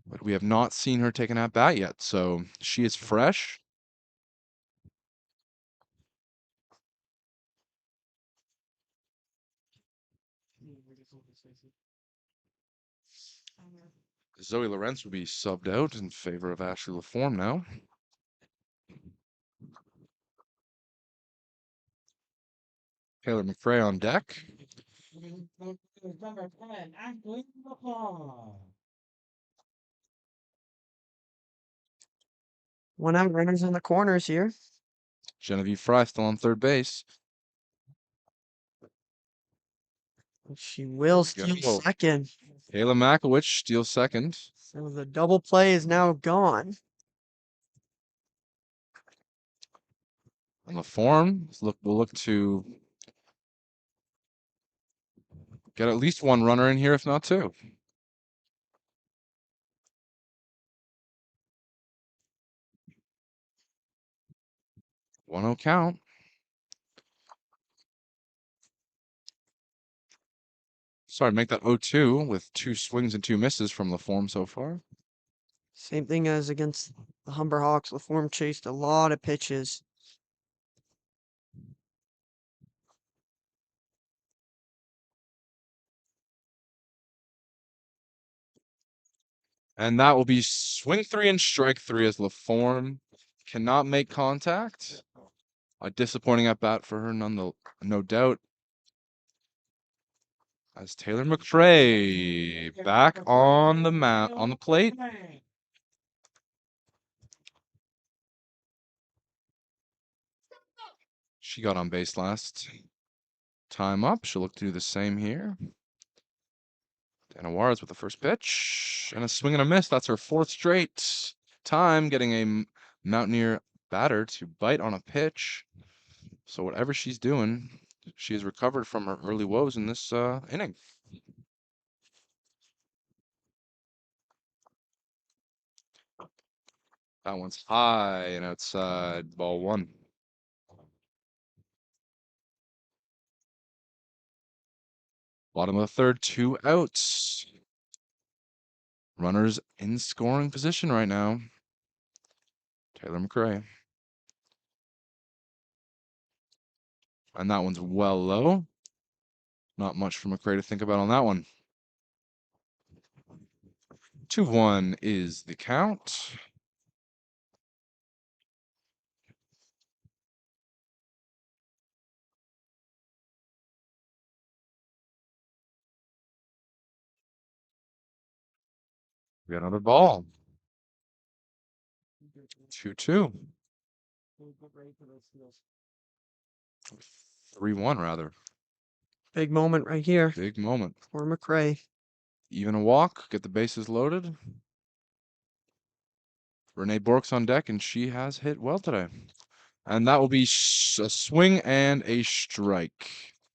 but we have not seen her take an at bat yet, so she is fresh. Zoe Lorenz will be subbed out in favor of Ashley LaForme now. Taylor McFray on deck. One out, runners in the corners here. Genevieve Fry still on third base. She will There steal we go. second. Kayla Makowicz steals second. So the double play is now gone. On LaForme, we'll look to get at least 1 runner in here, if not 2. 1-0 count. Sorry, make that 0-2 with 2 swings and 2 misses from LaForme so far. Same thing as against the Humber Hawks. LaForme chased a lot of pitches. And that will be swing 3 and strike 3 as LaForme cannot make contact. A disappointing at bat for her, no doubt. As Taylor McFray back on the plate. She got on base last time up. She'll look to do the same here. Dana Juarez with the first pitch. And a swing and a miss. That's her 4th straight time getting a Mountaineer batter to bite on a pitch. So whatever she's doing, she has recovered from her early woes in this inning. That one's high and outside. Ball 1. Bottom of the 3rd, 2 outs. Runners in scoring position right now. Taylor McRae. And that one's well low. Not much for McRae to think about on that one. 2-1 is the count. We got another ball. 2-2. 3-1 rather. Big moment right here Big moment. for McRae. Even a walk, get the bases loaded. Renee Bork's on deck, and she has hit well today. And that will be a swing and a strike.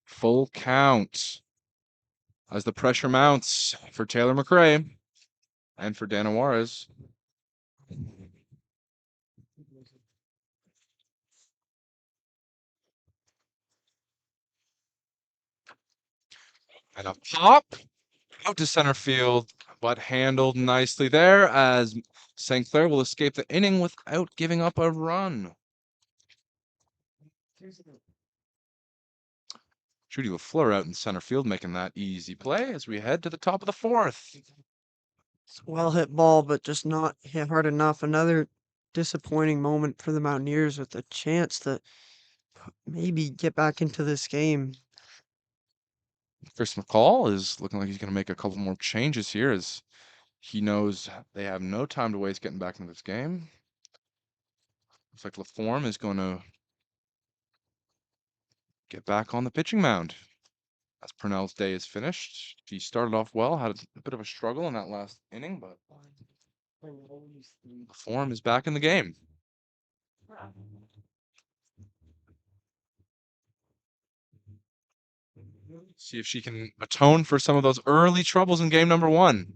Full count. As the pressure mounts for Taylor McRae and for Dana Juarez. And a pop out to center field, but handled nicely there as St. Clair will escape the inning without giving up a run. Judy LaFleur out in center field making that easy play as we head to the top of the 4th. It's a well hit ball, but just not hit hard enough. Another disappointing moment for the Mountaineers with a chance to maybe get back into this game. Chris McCall is looking like he's going to make a couple more changes here as he knows they have no time to waste getting back into this game. Looks like LaForme is going to get back on the pitching mound as Purnell's day is finished. He started off well, had a bit of a struggle in that last inning, but LaForme is back in the game. See if she can atone for some of those early troubles in game number 1.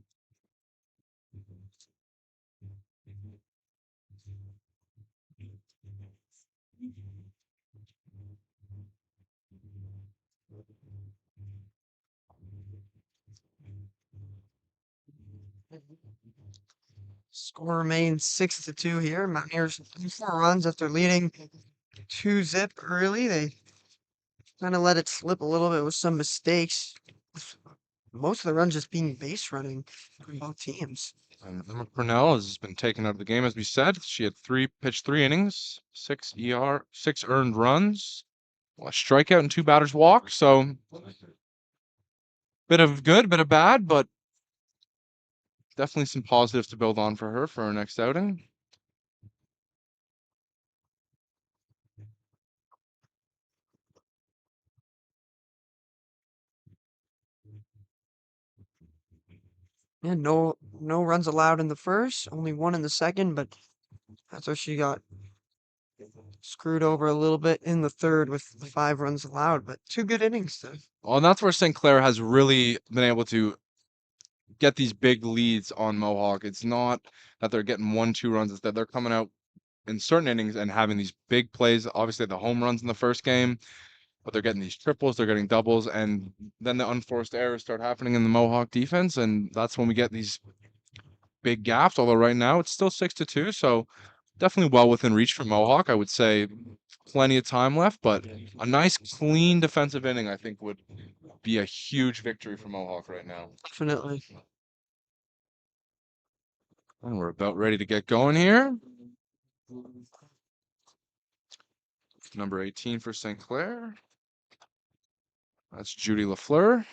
Score remains 6-2 here. Mountaineers 4 runs after leading 2-zip early. They kind of let it slip a little bit with some mistakes. Most of the runs just being base running from both teams. And Emma Purnell has been taken out of the game, as we said. She had pitched 3 innings, 6 earned runs, a strikeout and 2 batters walked. So bit of good, bit of bad, but definitely some positives to build on for her for her next outing. Yeah, no runs allowed in the first, only 1 in the second, but that's where she got screwed over a little bit in the third with 5 runs allowed, but 2 good innings though. Well, and that's where St. Clair has really been able to get these big leads on Mohawk. It's not that they're getting 1-2 runs, it's that they're coming out in certain innings and having these big plays. Obviously, the home runs in the first game, but they're getting these triples, they're getting doubles, and then the unforced errors start happening in the Mohawk defense, and that's when we get these big gaps. Although right now it's still 6-2, so definitely well within reach for Mohawk. I would say plenty of time left, but a nice clean defensive inning I think would be a huge victory for Mohawk right now. Definitely. And we're about ready to get going here. Number 18 for St. Clair. That's Judy LaFleur.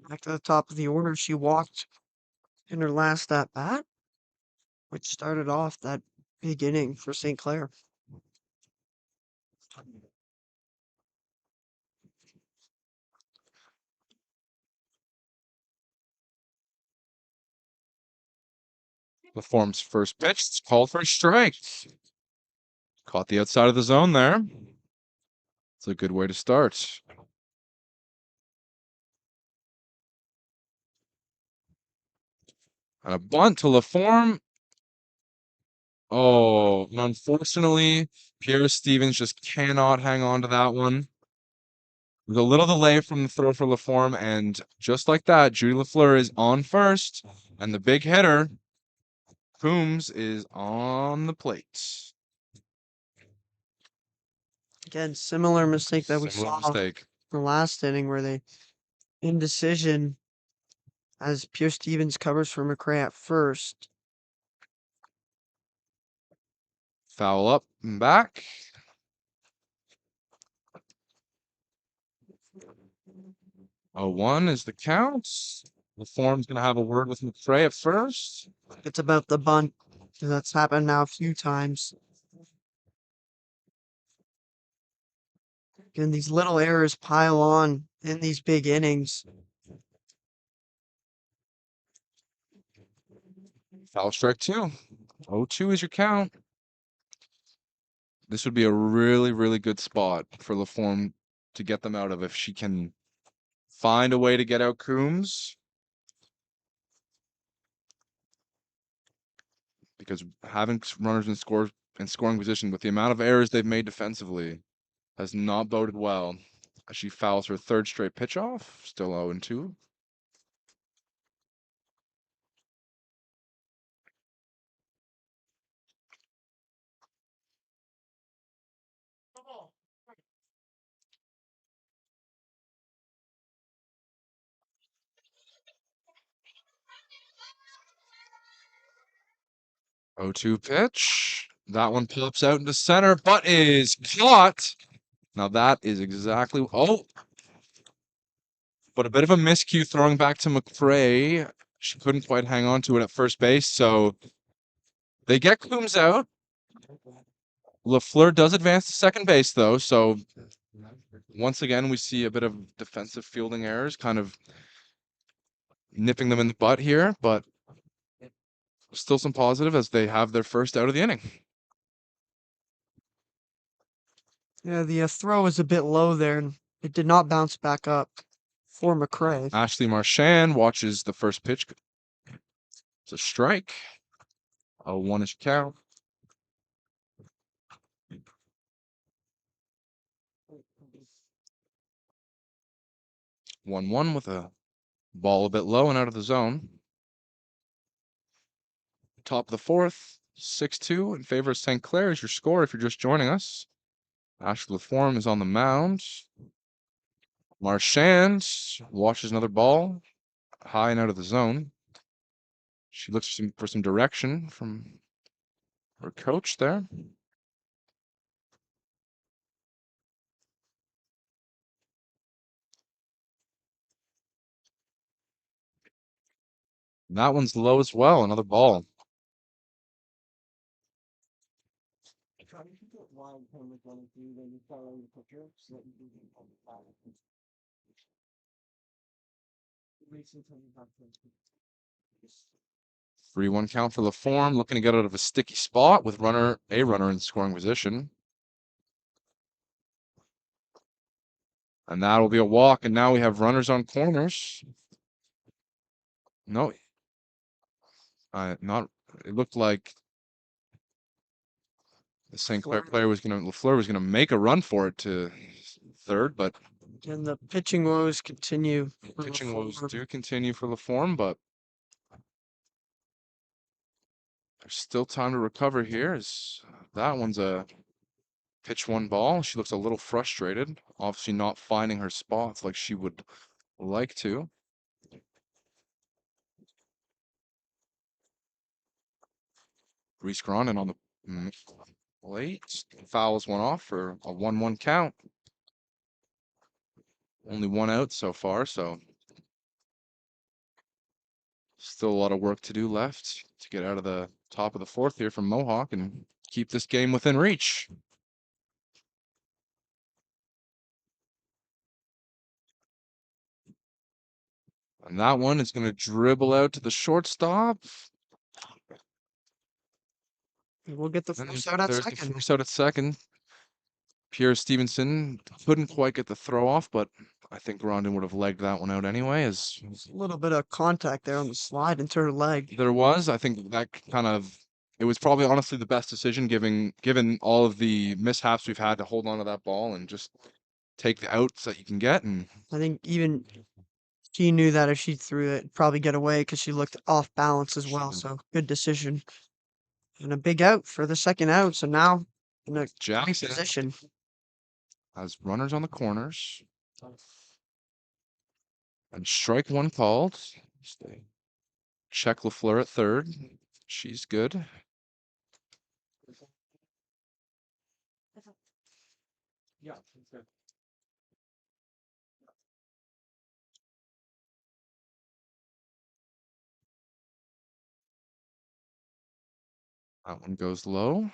Back to the top of the order, she walked in her last at bat, which started off that big inning for St. Clair. LaForme's first pitch. It's called for a strike. Caught the outside of the zone there. It's a good way to start. And a bunt to LaForme. Oh, and unfortunately, Pierre Stevens just cannot hang on to that one. With a little delay from the throw for LaForme, and just like that, Judy LaFleur is on first, and the big hitter, Coombs, is on the plate. Again, similar mistake that we Similar saw mistake. the last inning where they indecision as Pierre Stevens covers for McRae at first. Foul up and back. 0-1 is the count. LaForme's going to have a word with McRae at first. It's about the bunt. That's happened now a few times. And these little errors pile on in these big innings. Foul strike 2. 0-2 is your count. This would be a really, really good spot for LaForme to get them out of if she can find a way to get out Coombs. Because having runners in scoring position with the amount of errors they've made defensively has not boded well. As she fouls her third straight pitch off, still 0-2. Oh, 2 pitch. That one pops out into center, but is caught. Now that is exactly. Oh, but a bit of a miscue throwing back to McRae. She couldn't quite hang on to it at first base, so they get Coombs out. LaFleur does advance to second base, though, so once again we see a bit of defensive fielding errors, kind of nipping them in the butt here, but still some positive as they have their first out of the inning. Yeah, the throw was a bit low there, and it did not bounce back up for McRae. Ashley Marchand watches the first pitch. It's a strike. A 1-ish count. 1-1 with a ball a bit low and out of the zone. Top of the fourth, 6-2 in favor of St. Clair is your score if you're just joining us. Ashley LaForme is on the mound. Marchand watches another ball high and out of the zone. She looks for some direction from her coach there. And that one's low as well. Another ball. Three 1 count for LaForme, looking to get out of a sticky spot with a runner in scoring position. And that'll be a walk, and now we have runners on corners. No, not. It looked like the St. Clair player LaFleur was gonna make a run for it to third, but And the pitching woes continue. pitching woes do continue for LaForme, but there's still time to recover here. As that one's a pitch 1 ball. She looks a little frustrated, obviously not finding her spots like she would like to. Reese Gronin on the plate. Fouls one off for a 1-1 count. Only 1 out so far, so still a lot of work to do left to get out of the top of the fourth here from Mohawk and keep this game within reach. And that one is going to dribble out to the shortstop. We'll get the And first out at there's the second. first out at second. Pierre Stevenson couldn't quite get the throw off, but I think Rondon would have legged that one out anyway. As There's a little bit of contact there on the slide into her leg. there was, I think that kind of it was probably honestly the best decision, given all of the mishaps we've had to hold on to that ball and just take the outs that you can get. And I think even she knew that if she threw it, it'd probably get away because she looked off balance as well. So good decision. And a big out for the second out. So now in a great Jackson position. has runners on the corners. And strike one called. Check LaFleur at third. She's good. Yeah, that's good. That one goes low.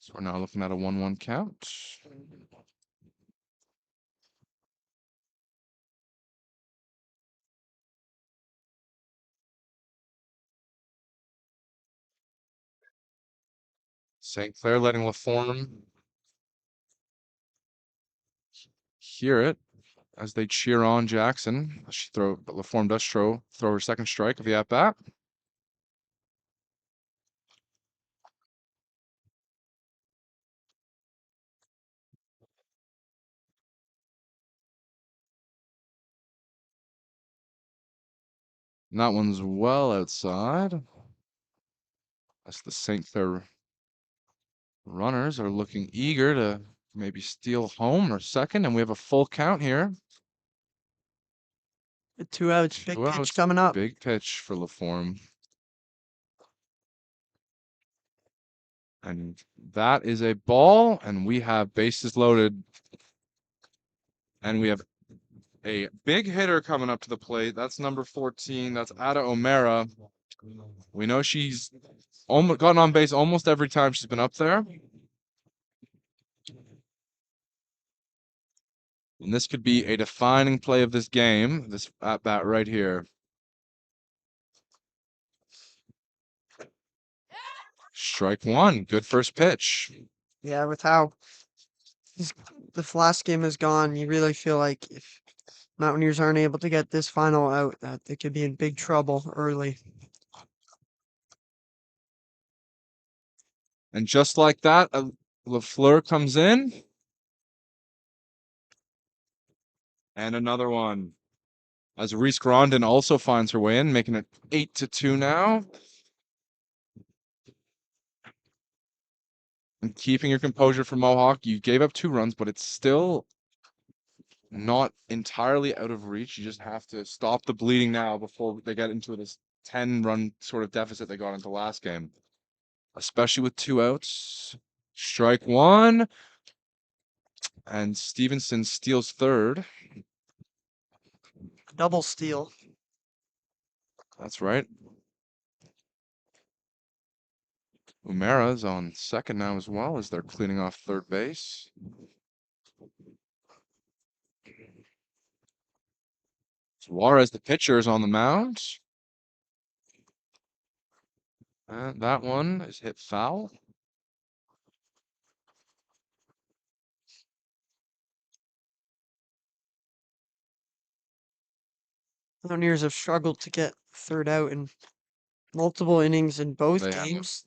So we're now looking at a 1-1 count. St. Clair letting LaForme hear it as they cheer on Jackson. But LaForme does throw her second strike of the at bat. And that one's well outside. That's the St. Clair runners are looking eager to maybe steal home or second, and we have a full count here. The 2 outs. Big 2 pitch outs. coming up. Big pitch for LaForme. And that is a ball, and we have bases loaded. And we have a big hitter coming up to the plate. That's number 14. That's Ada O'Mara. We know she's almost gotten on base almost every time she's been up there. And this could be a defining play of this game, this at bat right here. Strike one. Good first pitch. Yeah, with how the last game has gone, you really feel like if Mountaineers aren't able to get this final out, that they could be in big trouble early. And just like that, LaFleur comes in. And another one. As Reese Grondin also finds her way in, making it 8-2 now. And keeping your composure for Mohawk. You gave up 2 runs, but it's still not entirely out of reach. You just have to stop the bleeding now before they get into this 10-run sort of deficit they got into last game. Especially with 2 outs. Strike one. And Stevenson steals third. Double steal. That's right. Umara's on second now as well as they're cleaning off third base. Suarez, the pitcher, is on the mound. And that one is hit foul. Mountaineers have struggled to get third out in multiple innings in both They have. games.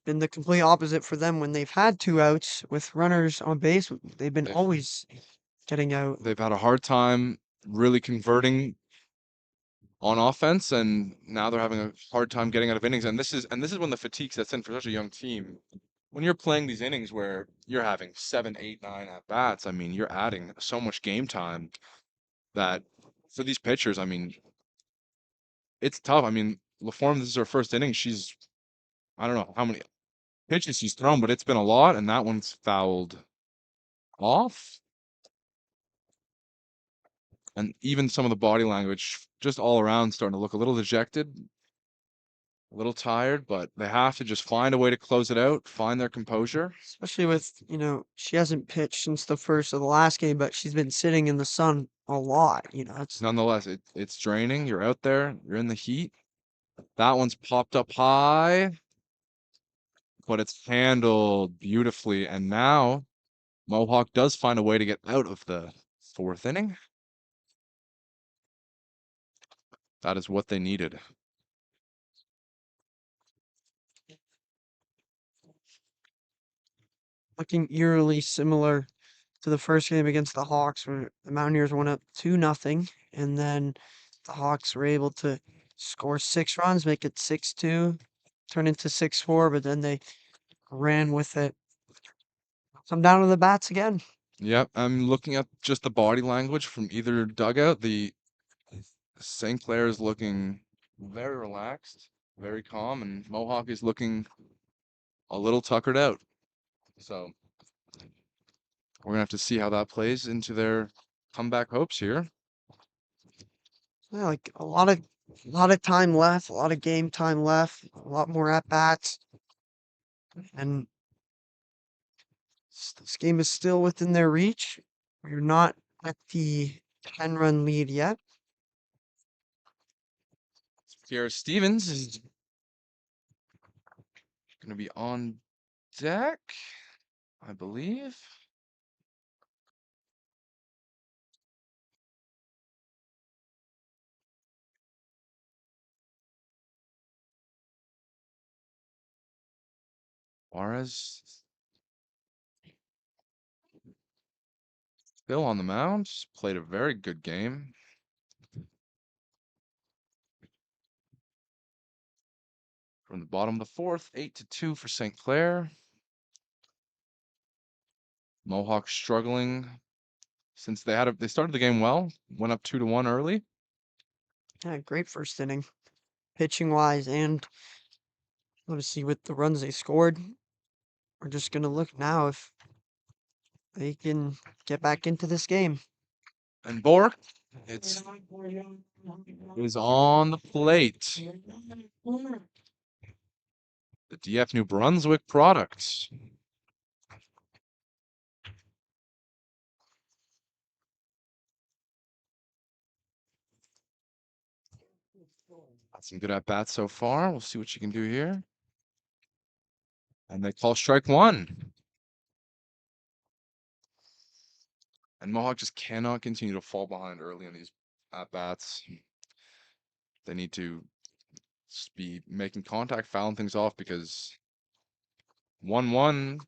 Been the complete opposite for them when they've had 2 outs with runners on base. They've been always getting out. They've had a hard time really converting on offense, and now they're having a hard time getting out of innings. And this is when the fatigue sets in for such a young team. When you're playing these innings where you're having 7, 8, 9 at bats, I mean, you're adding so much game time that for these pitchers, I mean, it's tough. I mean, LaForme, this is her first inning. I don't know how many pitches she's thrown, but it's been a lot, and that one's fouled off. And even some of the body language, just all around, starting to look a little dejected. A little tired, but they have to just find a way to close it out, find their composure. Especially with, she hasn't pitched since the first of the last game, but she's been sitting in the sun a lot. It's Nonetheless, it's draining. You're out there, you're in the heat. That one's popped up high, but it's handled beautifully. And now Mohawk does find a way to get out of the fourth inning. That is what they needed. looking eerily similar to the first game against the Hawks, where the Mountaineers went up 2-0, and then the Hawks were able to score 6 runs, make it 6-2, turn into 6-4, but then they ran with it. Come down to the bats again. Yep, I'm looking at just the body language from either dugout. The St. Clair is looking very relaxed, very calm, and Mohawk is looking a little tuckered out. So we're gonna have to see how that plays into their comeback hopes here. Yeah, like a lot of time left, a lot of game time left, a lot more at bats, and this game is still within their reach. We're not at the 10-run lead yet. Pierre Stevens is gonna be on deck, I believe. Juarez still on the mound, played a very good game. From the bottom of the fourth, 8-2 for St. Clair. Mohawk struggling since they started the game well, went up 2-1 early. Yeah, great first inning, pitching wise, and let's see with the runs they scored. We're just gonna look now if they can get back into this game. And Bork, it's is on the plate. The DF New Brunswick product. Got some good at bats so far. We'll see what you can do here. And they call strike one. And Mohawk just cannot continue to fall behind early in these at bats. They need to be making contact, fouling things off because 1-1.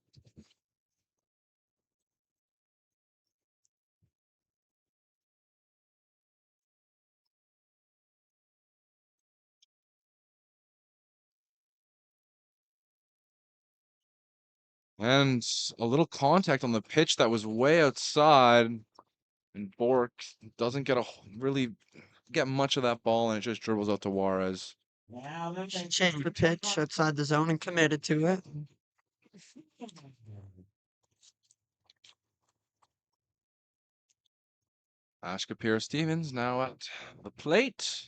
And a little contact on the pitch that was way outside. And Bork doesn't really get much of that ball, and it just dribbles out to Juarez. She changed the pitch outside the zone and committed to it. Ashka Pierre Stevens now at the plate.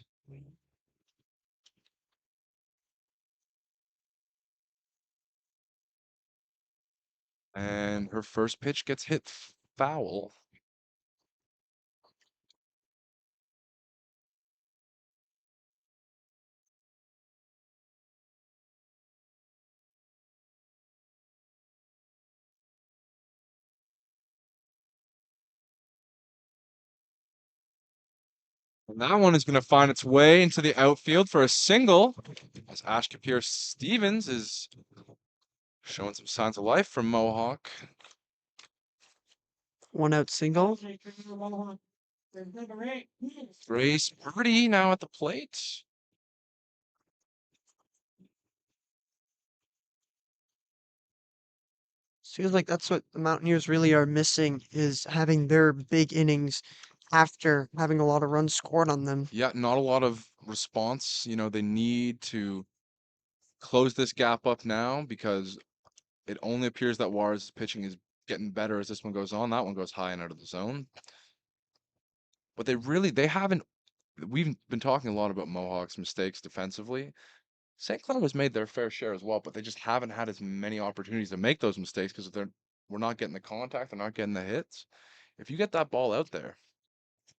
And her first pitch gets hit foul. And that one is going to find its way into the outfield for a single, as Ashka Pierre Stevens is showing some signs of life from Mohawk. 1-out single. Grace Purdy now at the plate. Feels like that's what the Mountaineers really are missing, is having their big innings after having a lot of runs scored on them. Yeah, not a lot of response. They need to close this gap up now because it only appears that Juarez's pitching is getting better as this one goes on. That one goes high and out of the zone. But they haven't. We've been talking a lot about Mohawk's mistakes defensively. St. Clair has made their fair share as well, but they just haven't had as many opportunities to make those mistakes because we're not getting the contact, they're not getting the hits. If you get that ball out there,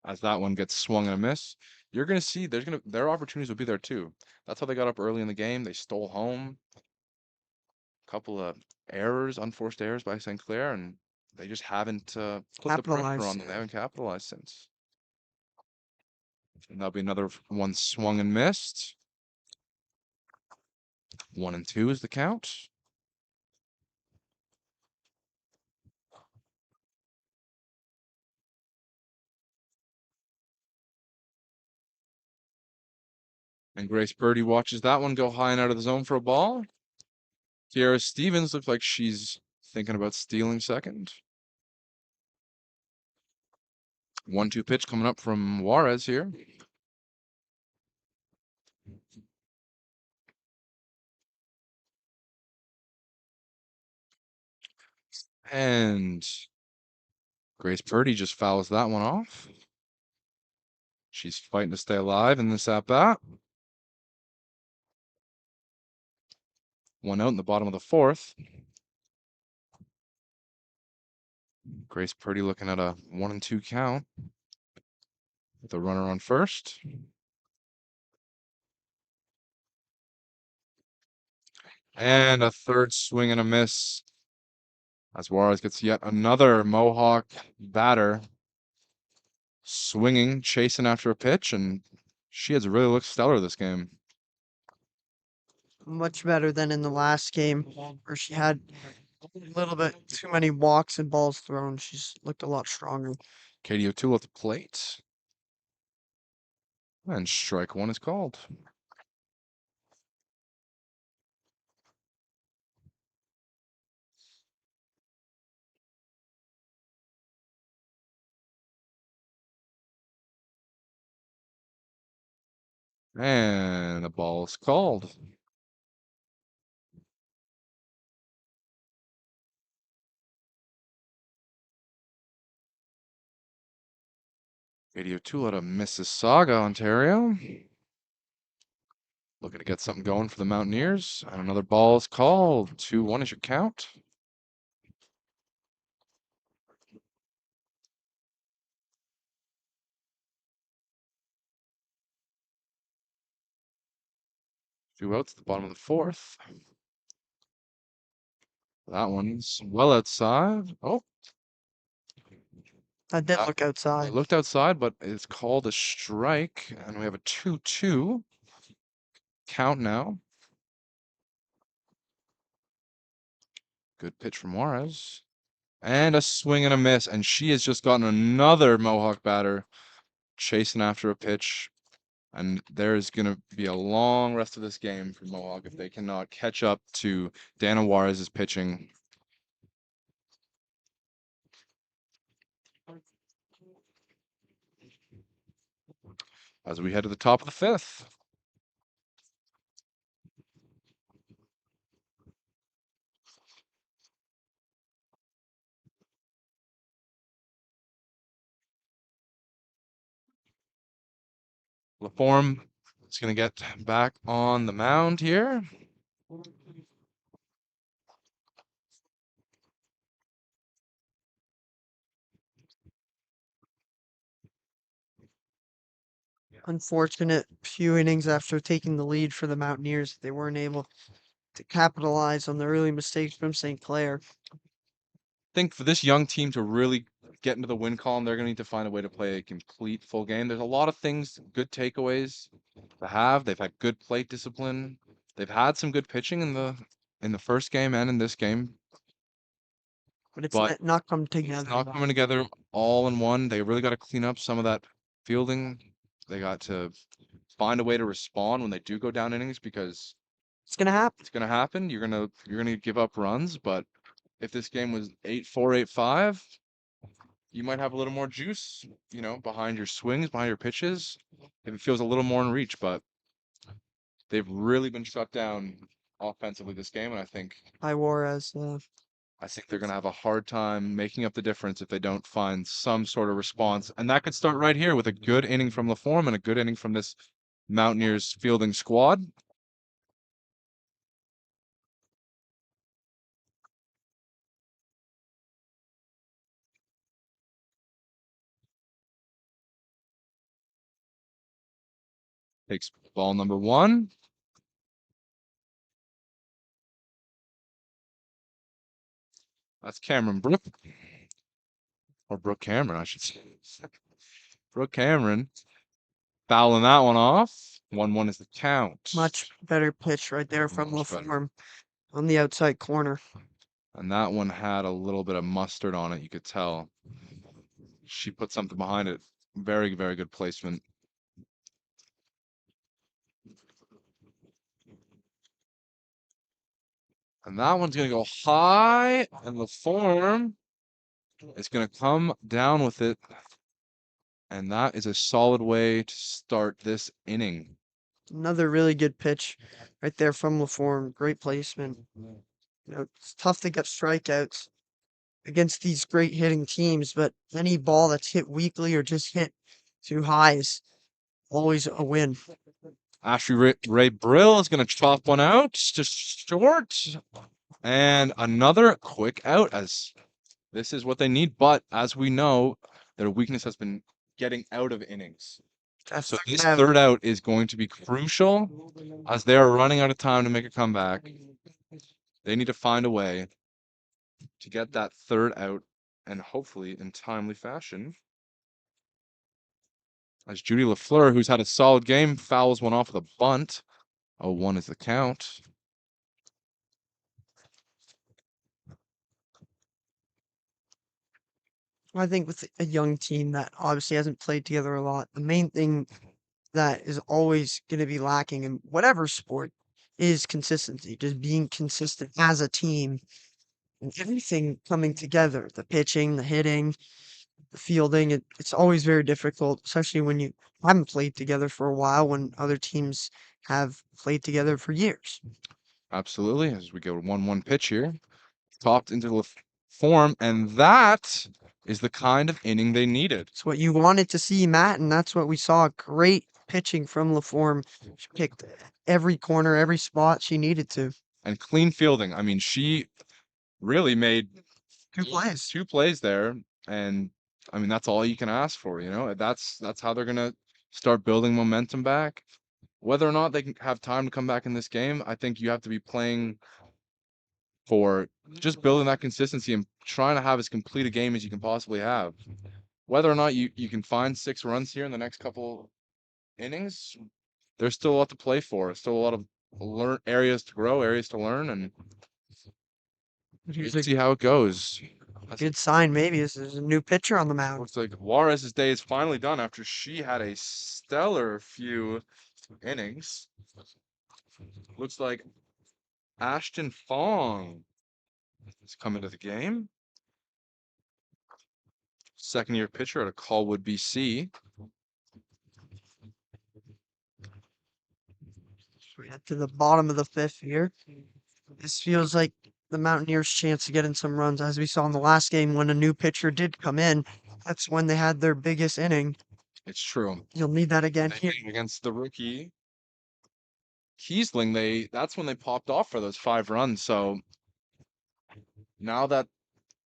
as that one gets swung and a miss, you're gonna see their opportunities will be there too. That's how they got up early in the game. They stole home. A couple of errors, unforced errors by St. Clair, and they just haven't put the pressure on Capitalized. them. They haven't capitalized since. And that'll be another one swung and missed. 1-2 is the count. And Grace Purdy watches that one go high and out of the zone for a ball. Kiara Stevens looks like she's thinking about stealing second. 1-2 pitch coming up from Juarez here. And Grace Purdy just fouls that one off. She's fighting to stay alive in this at bat. 1 out in the bottom of the fourth. Grace Purdy looking at a 1-2 count with a runner on first. And a third swing and a miss as Juarez gets yet another Mohawk batter swinging, chasing after a pitch, and she has really looked stellar this game. Much better than in the last game where she had a little bit too many walks and balls thrown. She's looked a lot stronger. Katie O'Toole at the plate. And strike one is called. And the ball is called. Katie O'Toole out of Mississauga, Ontario. Looking to get something going for the Mountaineers. And another ball is called. 2-1 is your count. Two outs at the bottom of the fourth. That one's well outside. Oh, That did look it outside. looked outside, but it's called a strike. And we have a 2-2 count now. Good pitch from Juarez. And a swing and a miss. And she has just gotten another Mohawk batter chasing after a pitch. And there's going to be a long rest of this game for Mohawk if they cannot catch up to Dana Juarez's pitching. As we head to the top of the fifth. LaForme is going to get back on the mound here. Unfortunate few innings after taking the lead for the Mountaineers. They weren't able to capitalize on the early mistakes from St. Clair. I think for this young team to really get into the win column, they're going to need to find a way to play a complete full game. There's a lot of things, good takeaways to have. They've had good plate discipline. They've had some good pitching in the first game and in this game. But it's But not come It's together. not coming together all in one. They really got to clean up some of that fielding. They got to find a way to respond when they do go down innings because It's gonna happen. it's gonna happen. You're gonna give up runs, but if this game was 8-4, 8-5, you might have a little more juice, behind your swings, behind your pitches, if it feels a little more in reach. But they've really been shut down offensively this game, and By Juarez. I think they're gonna have a hard time making up the difference if they don't find some sort of response. And that could start right here with a good inning from LaForme and a good inning from this Mountaineers fielding squad. Takes ball number 1. That's Cameron Brook. Or Brooke Cameron, I should say. Brooke Cameron fouling that one off. 1-1 is the count. Much better pitch right there from Much better. LaForme on the outside corner. And that one had a little bit of mustard on it, you could tell. She put something behind it. Very, very good placement. And that one's going to go high, and LaForme is going to come down with it. And that is a solid way to start this inning. Another really good pitch right there from LaForme. Great placement. You know, it's tough to get strikeouts against these great hitting teams, but any ball that's hit weakly or just hit too high is always a win. Ashley Ray Brill is going to chop one out, just short. And another quick out, as this is what they need. But as we know, their weakness has been getting out of innings. So this third out is going to be crucial, as they are running out of time to make a comeback. They need to find a way to get that third out, and hopefully in timely fashion. As Judy Lafleur, who's had a solid game, fouls one off with a bunt. 0-1 is the count. I think with a young team that obviously hasn't played together a lot, the main thing that is always going to be lacking in whatever sport is consistency, just being consistent as a team and everything coming together, the pitching, the hitting, the fielding. It's always very difficult, especially when you haven't played together for a while, when other teams have played together for years. Absolutely. As we go 1-1 pitch here, topped into the form, and that is the kind of inning they needed. It's what you wanted to see, Matt, and that's what we saw. Great pitching from LaForme. She picked every corner, every spot she needed to. And clean fielding. I mean, she really made 2 plays. 2 plays there, and I mean that's all you can ask for. You know, that's how they're gonna start building momentum back. Whether or not they can have time to come back in this game, I think you have to be playing for just building that consistency and trying to have as complete a game as you can possibly have. Whether or not you can find 6 runs here in the next couple innings, there's still a lot to play for. Still a lot of areas to grow, areas to learn, and Here's we'll see how it goes. a good sign, maybe, is there's a new pitcher on the mound. Looks like Juarez's day is finally done after she had a stellar few innings. Looks like Ashton Fong is coming to the game. Second-year pitcher out of Colwood, BC. We head to the bottom of the 5th here. This feels like the Mountaineers' chance to get in some runs, as we saw in the last game when a new pitcher did come in. That's when they had their biggest inning. It's true. You'll need that again here. Against the rookie Kiesling, that's when they popped off for those 5 runs. So now that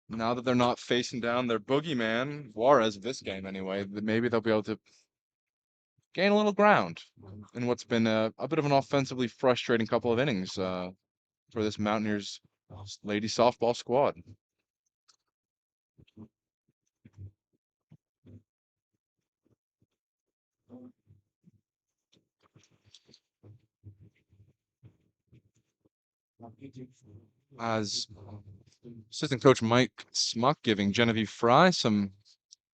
they're not facing down their boogeyman, Juarez, this game anyway, maybe they'll be able to gain a little ground in what's been a bit of an offensively frustrating couple of innings for this Mountaineers lady softball squad. As assistant coach Mike Smuck giving Genevieve Fry some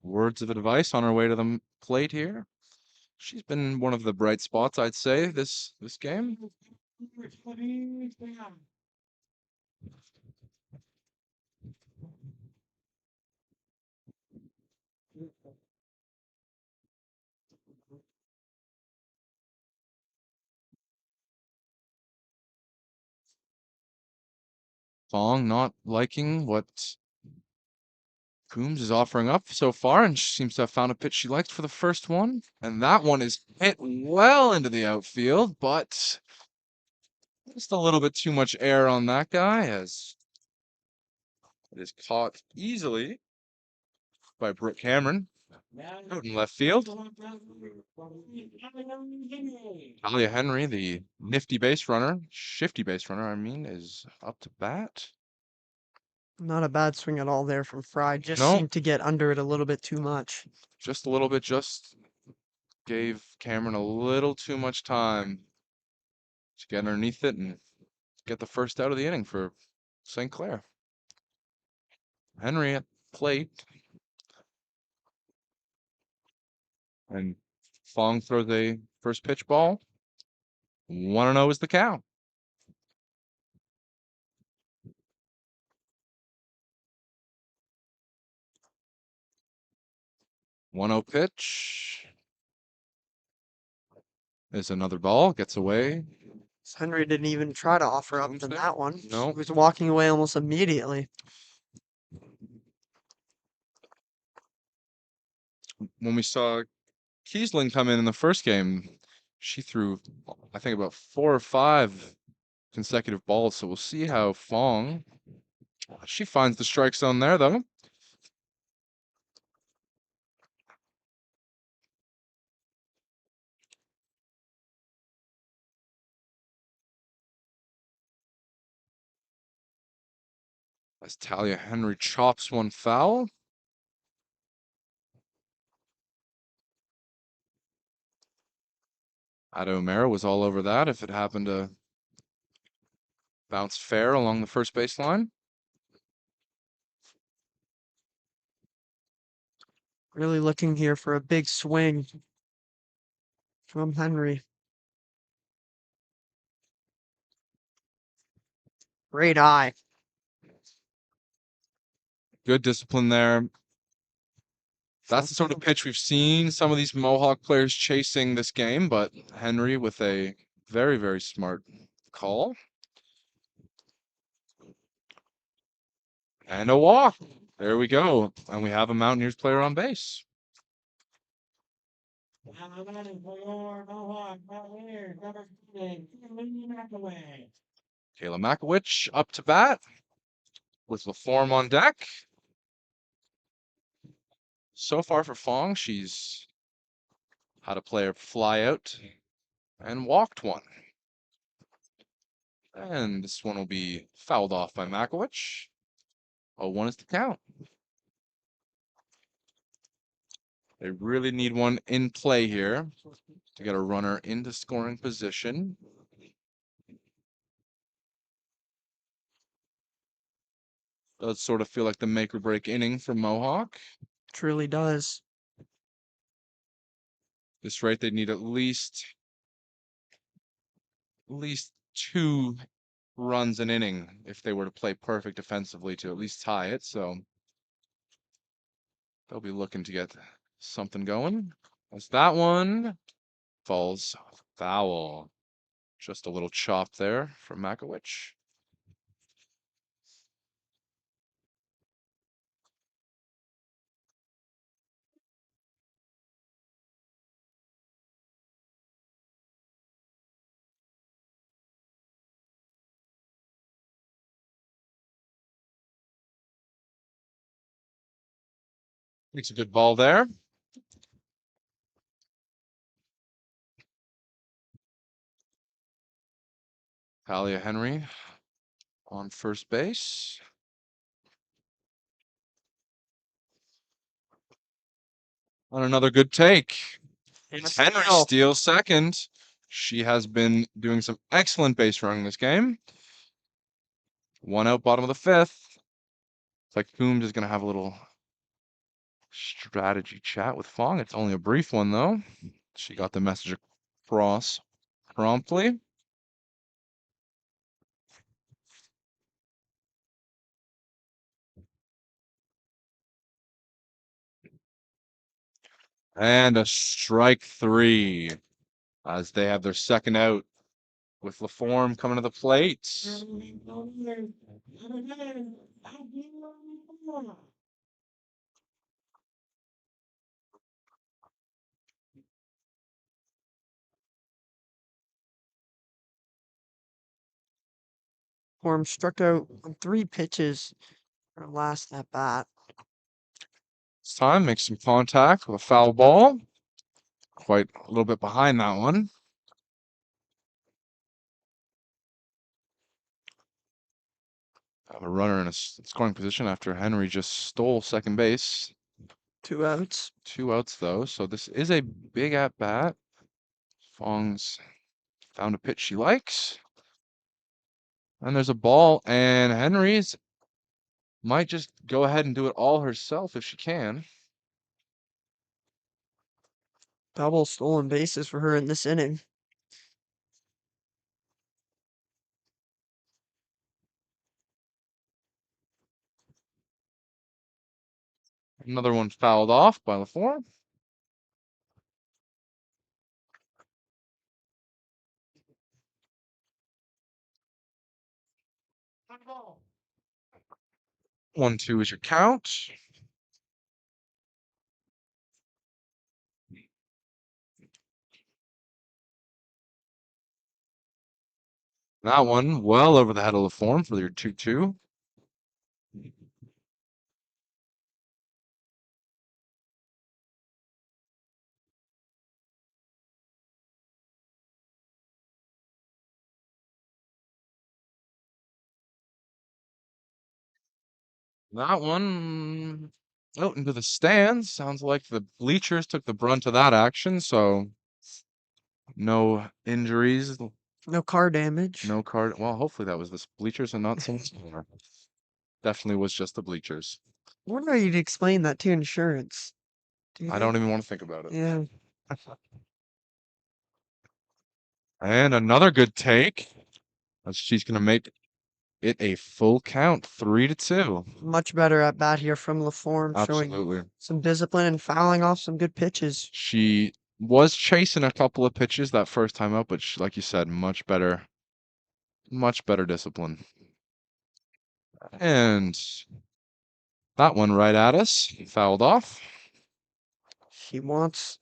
words of advice on her way to the plate here. She's been one of the bright spots, I'd say, this game. Fong not liking what Coombs is offering up so far, and she seems to have found a pitch she likes for the first one. And that one is hit well into the outfield, but just a little bit too much air on that guy, as it is caught easily by Brooke Cameron. Out in left field. Talia Henry, the nifty base runner, shifty base runner, I mean, is up to bat. Not a bad swing at all there from Fry. Just No. seemed to get under it a little bit too much. Just a little bit, just gave Cameron a little too much time to get underneath it and get the first out of the inning for St. Clair. Henry at plate. And Fong throws a first pitch ball. 1-0 is the count. 1-0 pitch. Is another ball, gets away. Henry didn't even try to offer up Zooms in there? that one. No. He was walking away almost immediately. When we saw Kiesling come in the first game, she threw, I think, about 4 or 5 consecutive balls. So we'll see how Fong, she finds the strike zone there, though. As Talia Henry chops one foul. Ada O'Mara was all over that if it happened to bounce fair along the first baseline. Really looking here for a big swing from Henry. Great eye. Good discipline there. That's the sort of pitch we've seen some of these Mohawk players chasing this game, but Henry with a very, very smart call. And a walk. There we go. And we have a Mountaineers player on base. Kayla Makowicz up to bat with LaForme on deck. So far for Fong, she's had a player fly out and walked one. And this one will be fouled off by Makowicz. 0-1 is the count. They really need one in play here to get a runner into scoring position. Does sort of feel like the make or break inning for Mohawk. Truly does. This rate, they need at least 2 runs an inning if they were to play perfect defensively to at least tie it. So they'll be looking to get something going. As that one falls foul. Just a little chop there from Makowicz. Makes a good ball there. Talia Henry on first base. On another good take. Henry steals second. She has been doing some excellent base running this game. 1 out, bottom of the 5th. It's like Coombs is going to have a little strategy chat with Fong. It's only a brief one, though. She got the message across promptly. And a strike 3 as they have their second out with LaForme coming to the plate. Form struck out on 3 pitches for last at bat. This time, makes some contact with a foul ball. Quite a little bit behind that one. Have a runner in a scoring position after Henry just stole second base. 2 outs. 2 outs, though, so this is a big at-bat. Fong's found a pitch she likes. And there's a ball, and Henry's might just go ahead and do it all herself if she can. Double stolen bases for her in this inning. Another one fouled off by LaForm. One, two is your count. That one well over the head of LaForm for your 2-2. That one out into the stands. Sounds like the bleachers took the brunt of that action, so no injuries, No car damage. no card. Well, hopefully that was the bleachers and not someone's car. Definitely was just the bleachers. I wonder how you'd explain that to insurance. Do you I think? don't even want to think about it. Yeah. And another good take. She's going to make it a full count, 3-2. Much better at bat here from LaForm, showing Absolutely. some discipline and fouling off some good pitches. She was chasing a couple of pitches that first time out, but like you said, much better discipline. And that one right at us, fouled off. She wants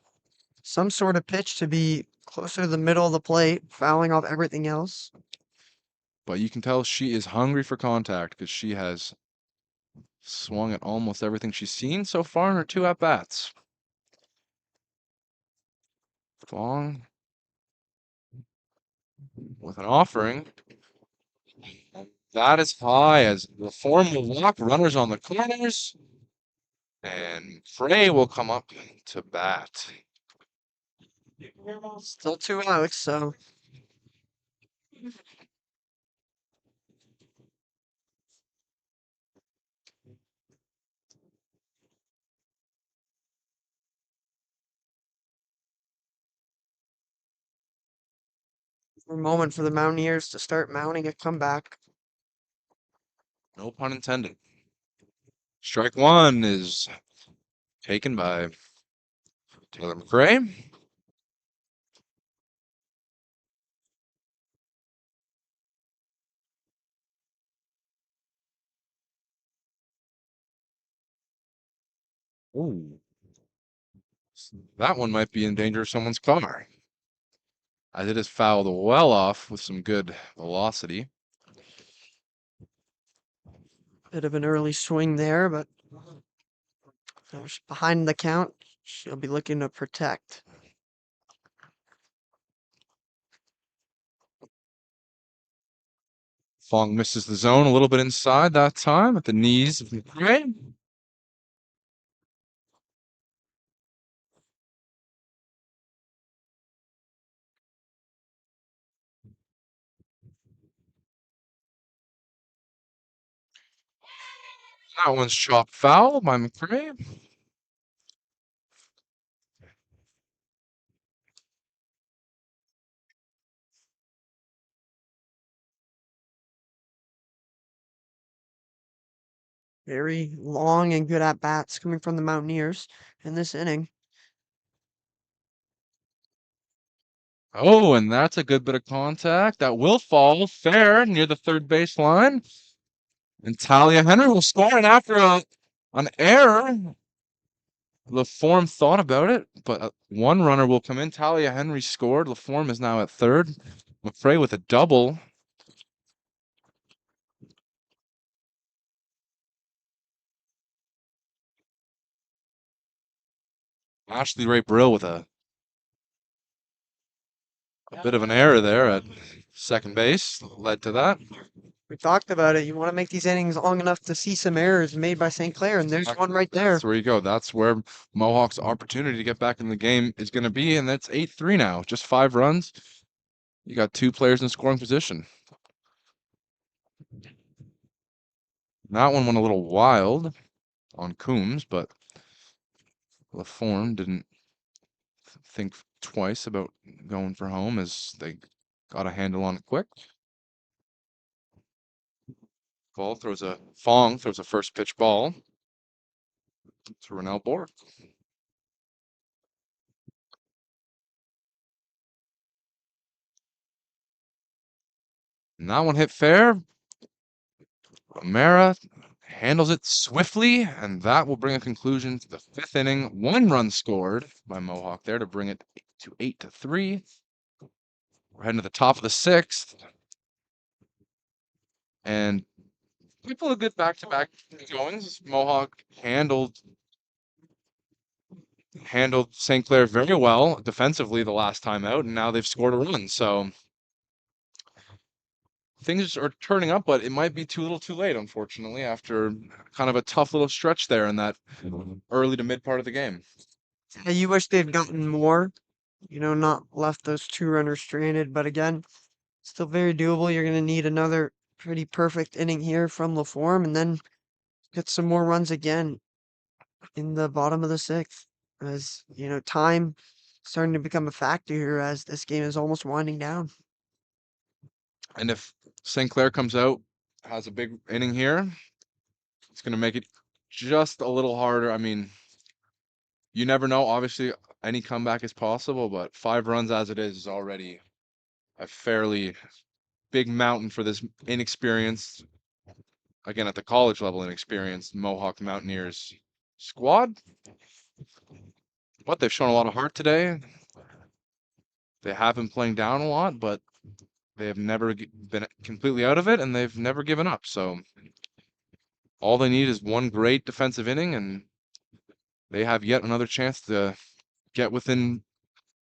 some sort of pitch to be closer to the middle of the plate, fouling off everything else. But you can tell she is hungry for contact because she has swung at almost everything she's seen so far in her 2 at-bats. Fong with an offering. That is high as LaForm will walk runners on the corners. And Frey will come up to bat. Still 2 outs, so a moment for the Mountaineers to start mounting a comeback. No pun intended. Strike one is taken by Taylor McRae. Ooh. That one might be in danger of someone's car. As it is fouled well off with some good velocity. Bit of an early swing there, but behind the count, she'll be looking to protect. Fong misses the zone a little bit inside that time at the knees of McRae. That one's chopped foul by McRae. Very long and good at bats coming from the Mountaineers in this inning. Oh, and that's a good bit of contact. That will fall fair near the third base line. And Talia Henry will score. And after an error, LaForm thought about it, but one runner will come in. Talia Henry scored. LaForm is now at third. McRae with a double. Ashley Ray Brill with a bit of an error there at second base led to that. We talked about it. You want to make these innings long enough to see some errors made by St. Clair, and there's one right there. That's where you go. That's where Mohawk's opportunity to get back in the game is going to be, and that's 8-3 now. Just 5 runs. You got 2 players in scoring position. That one went a little wild on Coombs, but LaForme didn't think twice about going for home as they got a handle on it quick. Fong throws a first pitch ball to Rennell Bork. And that one hit fair. O'Mara handles it swiftly, and that will bring a conclusion to the 5th inning. 1 run scored by Mohawk there to bring it to 8-3. We're heading to the top of the 6th. And people have good back-to-back goings. Mohawk handled St. Clair very well defensively the last time out, and now they've scored a run. So things are turning up, but it might be too little too late, unfortunately, after kind of a tough little stretch there in that early to mid part of the game. Yeah, you wish they'd gotten more, not left those 2 runners stranded. But again, still very doable. You're going to need another pretty perfect inning here from LaForme, and then get some more runs again in the bottom of the 6th. As time starting to become a factor here as this game is almost winding down. And if St. Clair comes out, has a big inning here, it's going to make it just a little harder. I mean, you never know. Obviously, any comeback is possible, but 5 runs as it is already a fairly big mountain for this inexperienced, again, at the college level, inexperienced Mohawk Mountaineers squad. But they've shown a lot of heart today. They have been playing down a lot, but they have never been completely out of it, and they've never given up. So all they need is 1 great defensive inning, and they have yet another chance to get within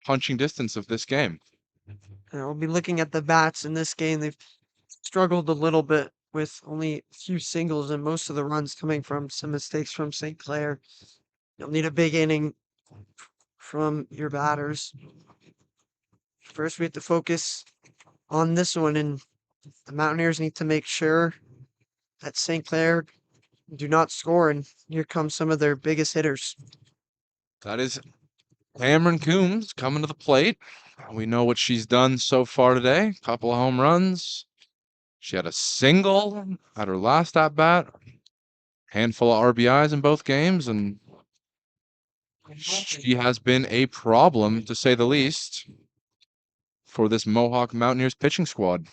punching distance of this game. We'll be looking at the bats in this game. They've struggled a little bit with only a few singles and most of the runs coming from some mistakes from St. Clair. You'll need a big inning from your batters. First, we have to focus on this one, and the Mountaineers need to make sure that St. Clair do not score, and here come some of their biggest hitters. That is Cameron Coombs coming to the plate. We know what she's done so far today. Couple of home runs. She had a single at her last at-bat. Handful of RBIs in both games, and she has been a problem, to say the least, for this Mohawk Mountaineers pitching squad.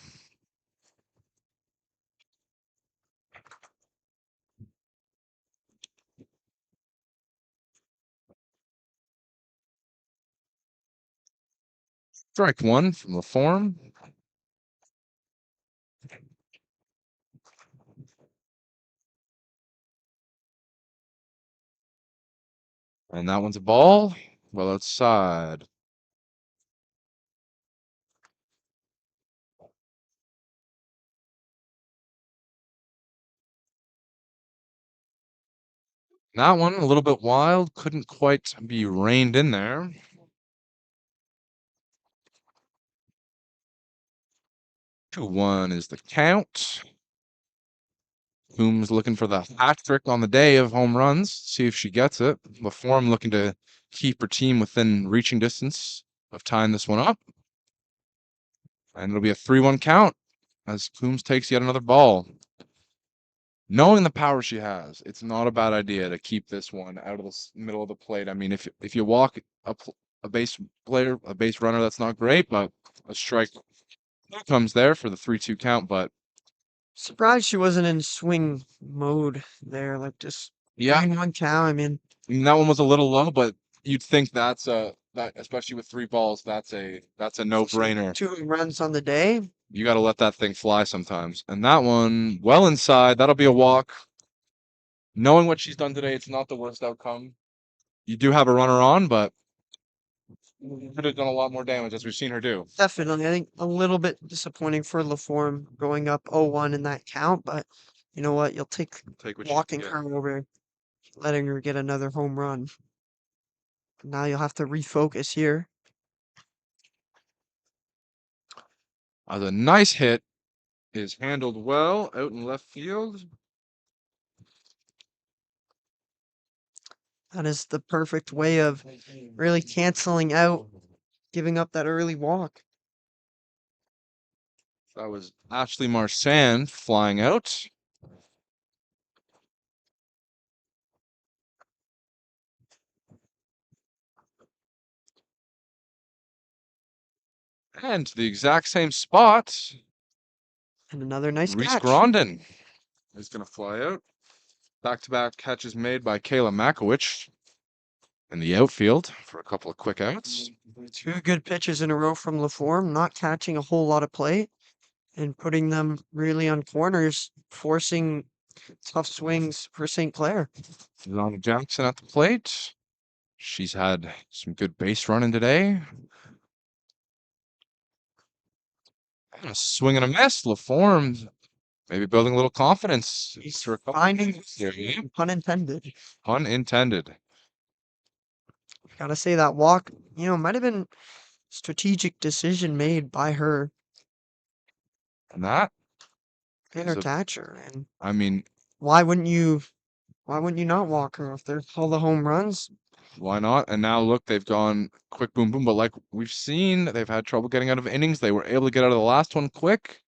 Strike 1 from LaForme. And that one's a ball. Well outside. That one a little bit wild. Couldn't quite be reined in there. 2-1 is the count. Coombs looking for the hat trick on the day of home runs. See if she gets it. LaForme looking to keep her team within reaching distance of tying this one up. And it'll be a 3-1 count as Coombs takes yet another ball. Knowing the power she has, it's not a bad idea to keep this one out of the middle of the plate. I mean, if you walk a base player, a base runner, that's not great, but a strike comes there for the 3-2 count. But Surprised she wasn't in swing mode there, like just yeah, 1 count. I mean, that one was a little low, but you'd think that especially with 3 balls, that's a no-brainer. 2 runs on the day. You got to let that thing fly sometimes. And that one, well inside, that'll be a walk. Knowing what she's done today, it's not the worst outcome. you do have a runner on, but could have done a lot more damage as we've seen her do. Definitely. I think a little bit disappointing for LaForme going up 0-1 in that count, but you know what? You'll take Take what you walking can get. her over, letting her get another home run. Now you'll have to refocus here. The nice hit is handled well out in left field. That is the perfect way of really canceling out giving up that early walk. That was Ashley Marchand flying out. And to the exact same spot, And another nice Reese catch. Grondin is going to fly out. Back-to-back catches made by Kayla Makowicz in the outfield for a couple of quick outs. Two good pitches in a row from LaForme, not catching a whole lot of play and putting them really on corners, forcing tough swings for St. Clair. Ilana Jackson at the plate. She's had some good base running today. And a swing and a miss. LaForme maybe building a little confidence. He's For a couple finding, here, yeah. pun intended. Pun intended. Gotta say that walk, might have been strategic decision made by her And that and is her catcher. And I mean, why wouldn't you not walk her if there's all the home runs? why not? And now look, they've gone quick boom boom. But like we've seen, they've had trouble getting out of innings. They were able to get out of the last one quick.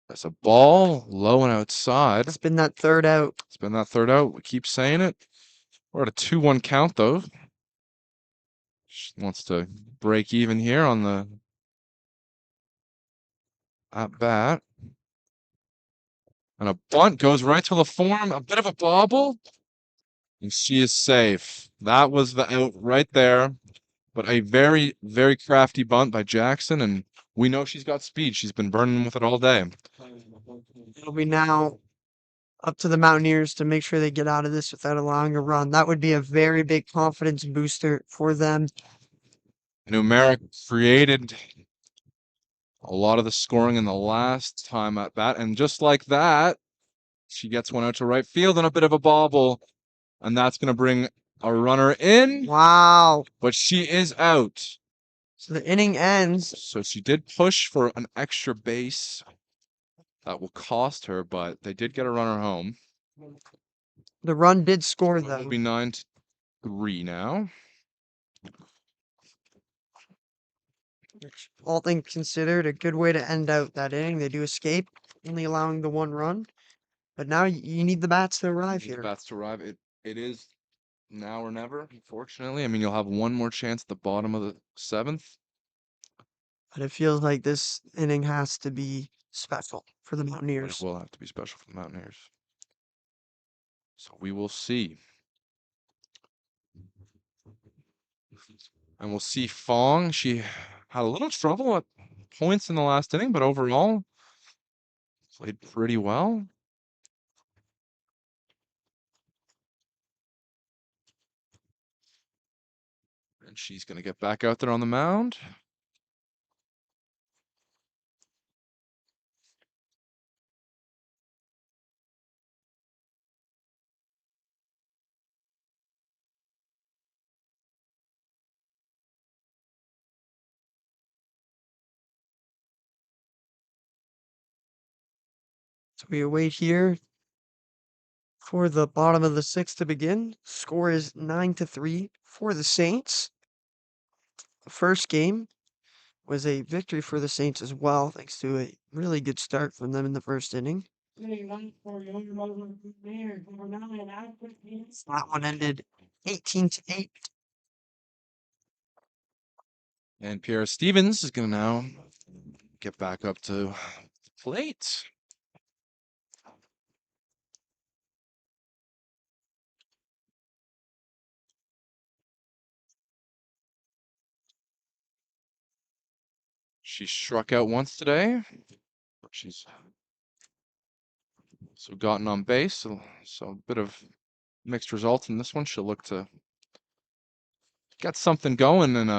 That's a ball low and outside. It's been that third out. It's been that third out. We keep saying it. We're at a 2-1 count though. She wants to break even here on the at bat. And a bunt goes right to LaForme. A bit of a bobble. And she is safe. That was the out right there. But a very, very crafty bunt by Jackson. And we know she's got speed. She's been burning with it all day. It'll be now up to the Mountaineers to make sure they get out of this without allowing a run. That would be a very big confidence booster for them. Numeric created a lot of the scoring in the last time at bat. And just like that, she gets one out to right field and a bit of a bobble. And that's going to bring a runner in. Wow. But she is out. So the inning ends. So she did push for an extra base. That will cost her, but they did get a runner home. The run did score, It will though. be 9-3 now. Which, all things considered, a good way to end out that inning. They do escape, only allowing the one run. But now you need the bats to arrive Need the here. bats to arrive. It is now or never, unfortunately. I mean, you'll have one more chance at the bottom of the 7th. But it feels like this inning has to be special for the But it Mountaineers. will have to be special for the Mountaineers. So we will see. And we'll see Fong. She had a little trouble at points in the last inning, but overall played pretty well. And she's going to get back out there on the mound. So we await here for the bottom of the 6th to begin. Score is 9-3 for the Saints. The first game was a victory for the Saints as well, thanks to a really good start from them in the first inning. That one ended 18-8. And Pierre Stevens is going to now get back up to the plate. She struck out once today. She's so gotten on base. So a bit of mixed results in this one. She'll look to get something going and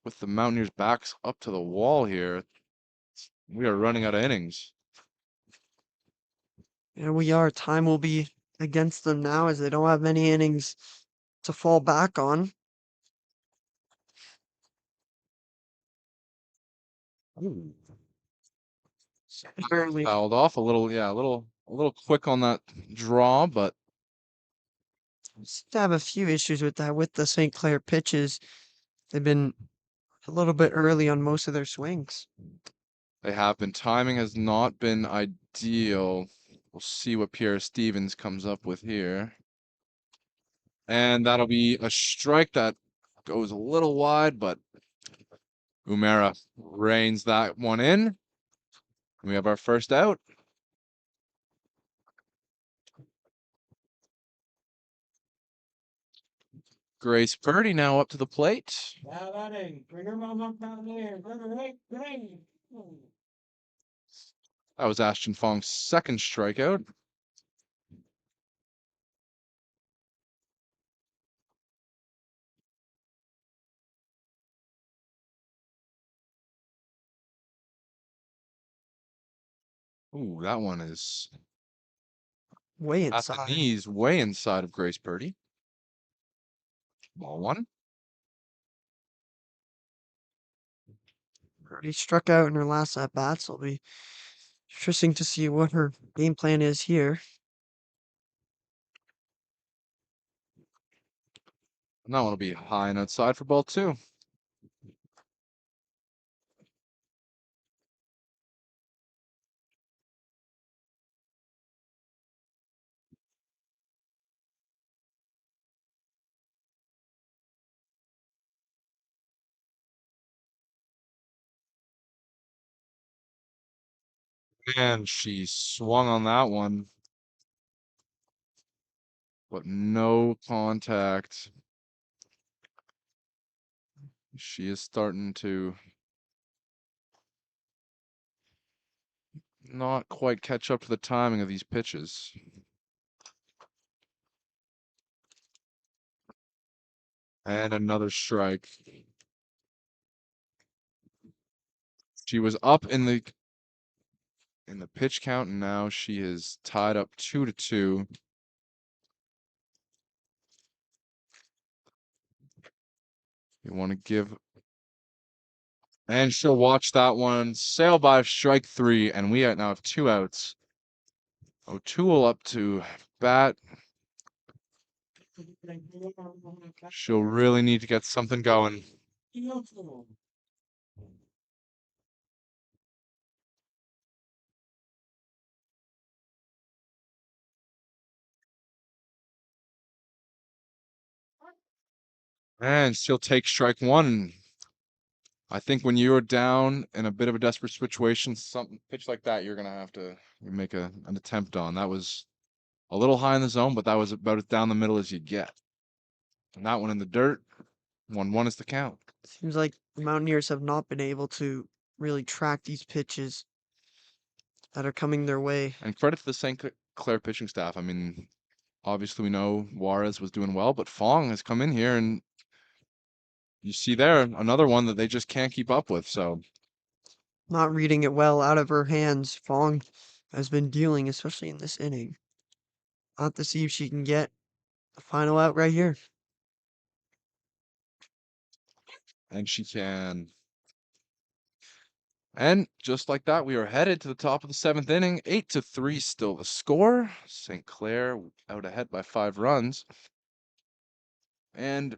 with the Mountaineers backs up to the wall here, we are running out of innings. And we are. Time will be against them now as they don't have many innings to fall back on. Apparently, Fouled off a little, yeah, a little quick on that draw, but seem to have a few issues with that with the St. Clair pitches. They've been a little bit early on most of their swings. they have been. Timing has not been ideal. We'll see what Pierre Stevens comes up with here. And that'll be a strike that goes a little wide, but Umera reins that one in. We have our first out. Grace Purdy now up to the plate. Now that ain't. Bring her Mohawk Mountaineers. Bring. That was Ashton Fong's second strikeout. Ooh, that one is Way at the inside. knees, way inside of Grace Purdy. Ball one. Already struck out in her last at bat, so it'll be interesting to see what her game plan is here. And that one will be high and outside for ball two. And she swung on that one, but no contact. She is starting to not quite catch up to the timing of these pitches. And another strike. She was up in the pitch count, and now she is tied up 2-2. You want to give, and she'll watch that one sail by strike three, and we now have 2 outs. O'Toole up to bat. She'll really need to get something going. And she'll take strike one. I think when you're down in a bit of a desperate situation, something pitch like that, you're gonna have to make an attempt on. That was a little high in the zone, but that was about as down the middle as you get. And that one in the dirt. 1-1 is the count. Seems like the Mountaineers have not been able to really track these pitches that are coming their way. And credit to the St. Clair pitching staff. I mean, obviously we know Juarez was doing well, but Fong has come in here and you see there another one that they just can't keep up with. So Not reading it well out of her hands. Fong has been dealing, especially in this inning. I'll have to see if she can get a final out right here. and she can. And just like that, we are headed to the top of the 7th inning. 8-3 still the score. St. Clair out ahead by 5 runs. And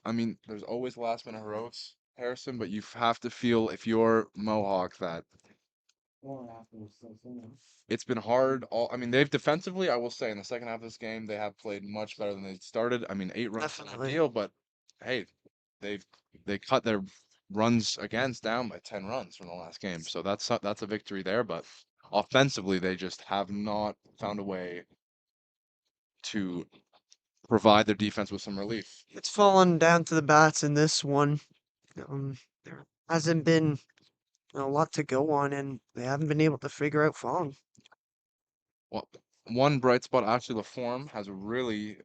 I mean, there's always last minute heroics, Harrison, but you have to feel if you're Mohawk that it's been hard. I mean, they've defensively, I will say, in the second half of this game, they have played much better than they started. I mean, 8 runs is not Definitely. deal, but hey, they cut their runs against down by 10 runs from the last game. So that's a victory there, but offensively they just have not found a way to provide their defense with some relief. It's fallen down to the bats in this one. There hasn't been a lot to go on, and they haven't been able to figure out Fong. Well, one bright spot, Ashley LaForme has really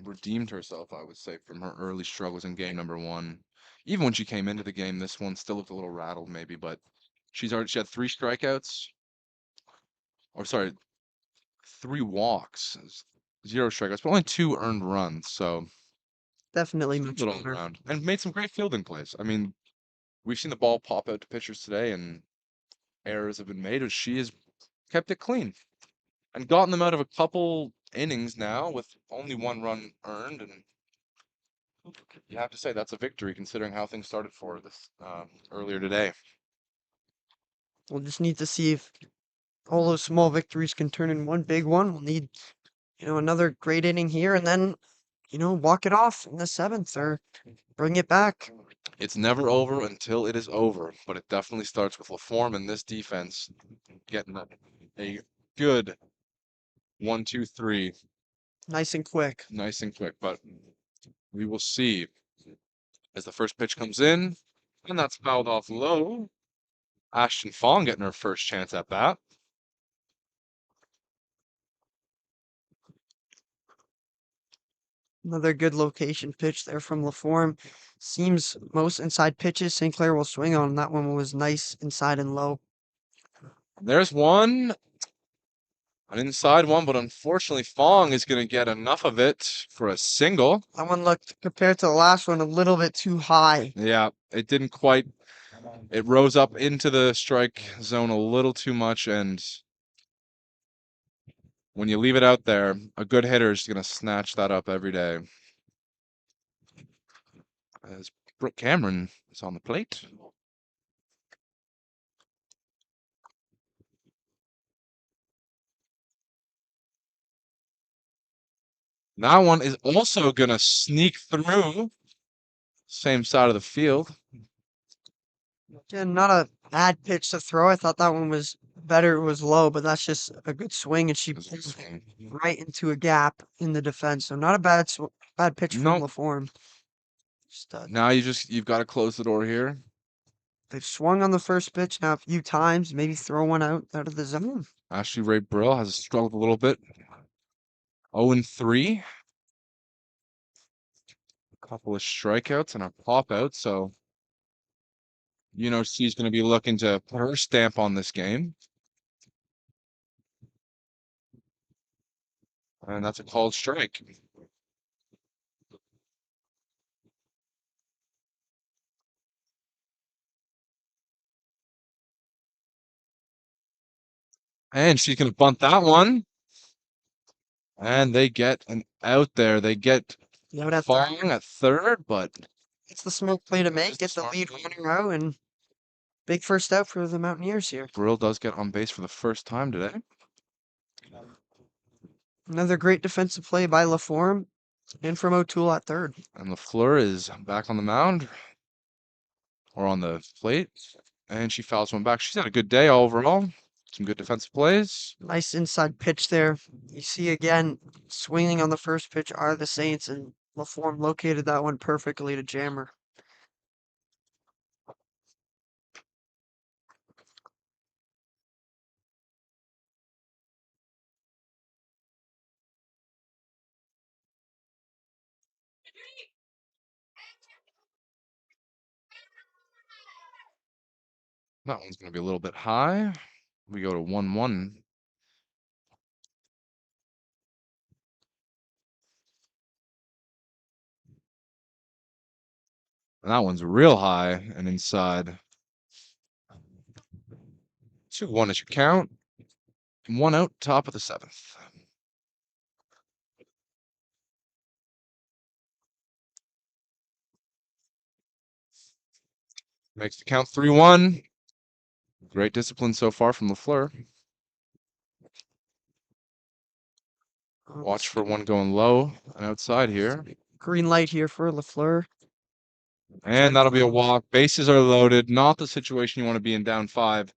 redeemed herself, I would say, from her early struggles in game number one. Even when she came into the game, this one still looked a little rattled, maybe, but she had 3 strikeouts, or sorry, 3 walks, 0 strikeouts, but only 2 earned runs. So Definitely she's a much good all better. around, and made some great fielding plays. I mean, we've seen the ball pop out to pitchers today, and errors have been made, but she has kept it clean and gotten them out of a couple innings now with only 1 run earned. And you have to say that's a victory considering how things started for her this earlier today. We'll just need to see if all those small victories can turn in one big one. We'll need, another great inning here and then, walk it off in the seventh or bring it back. It's never over until it is over, but it definitely starts with LaForme and this defense getting a good 1, 2, 3, Nice and quick. nice and quick. But we will see as the first pitch comes in, and that's fouled off low. Ashton Fong getting her first chance at bat. Another good location pitch there from LaForme. Seems most inside pitches St. Clair will swing on. That one was nice inside and low. There's one, an inside one, but unfortunately Fong is going to get enough of it for a single. That one looked, compared to the last one, a little bit too high. Yeah, it didn't quite. It rose up into the strike zone a little too much, and when you leave it out there, a good hitter is going to snatch that up every day. As Brooke Cameron is on the plate. That one is also going to sneak through. Same side of the field. Yeah, not a bad pitch to throw. I thought that one was better. It was low, but that's just a good swing, and she pulled right into a gap in the defense. So not a bad pitch from Nope. LaForme. Stud. Now you've got to close the door here. They've swung on the first pitch now a few times. Maybe throw one out of the zone. Ashley Ray Brill has struggled a little bit. 0-3. A couple of strikeouts and a pop out, so she's going to be looking to put her stamp on this game. And that's a called strike. And she's going to bunt that one. And they get an out there. They get Fong at third, but it's the smart play to make. Get the lead runner out, and big first out for the Mountaineers here. Brill does get on base for the first time today. Another great defensive play by LaForme and from O'Toole at third. And LaFleur is back on the mound or on the plate, and she fouls one back. She's had a good day overall. Some good defensive plays. Nice inside pitch there. You see again, swinging on the first pitch are the Saints, and LaForme located that one perfectly to jam her. That one's going to be a little bit high. We go to 1-1. And that one's real high and inside. 2-1 is your count. 1 out, top of the seventh. Makes the count 3-1. Great discipline so far from LaFleur. Watch for one going low and outside here. Green light here for LaFleur. And that'll be a walk. Bases are loaded. Not the situation you want to be in down 5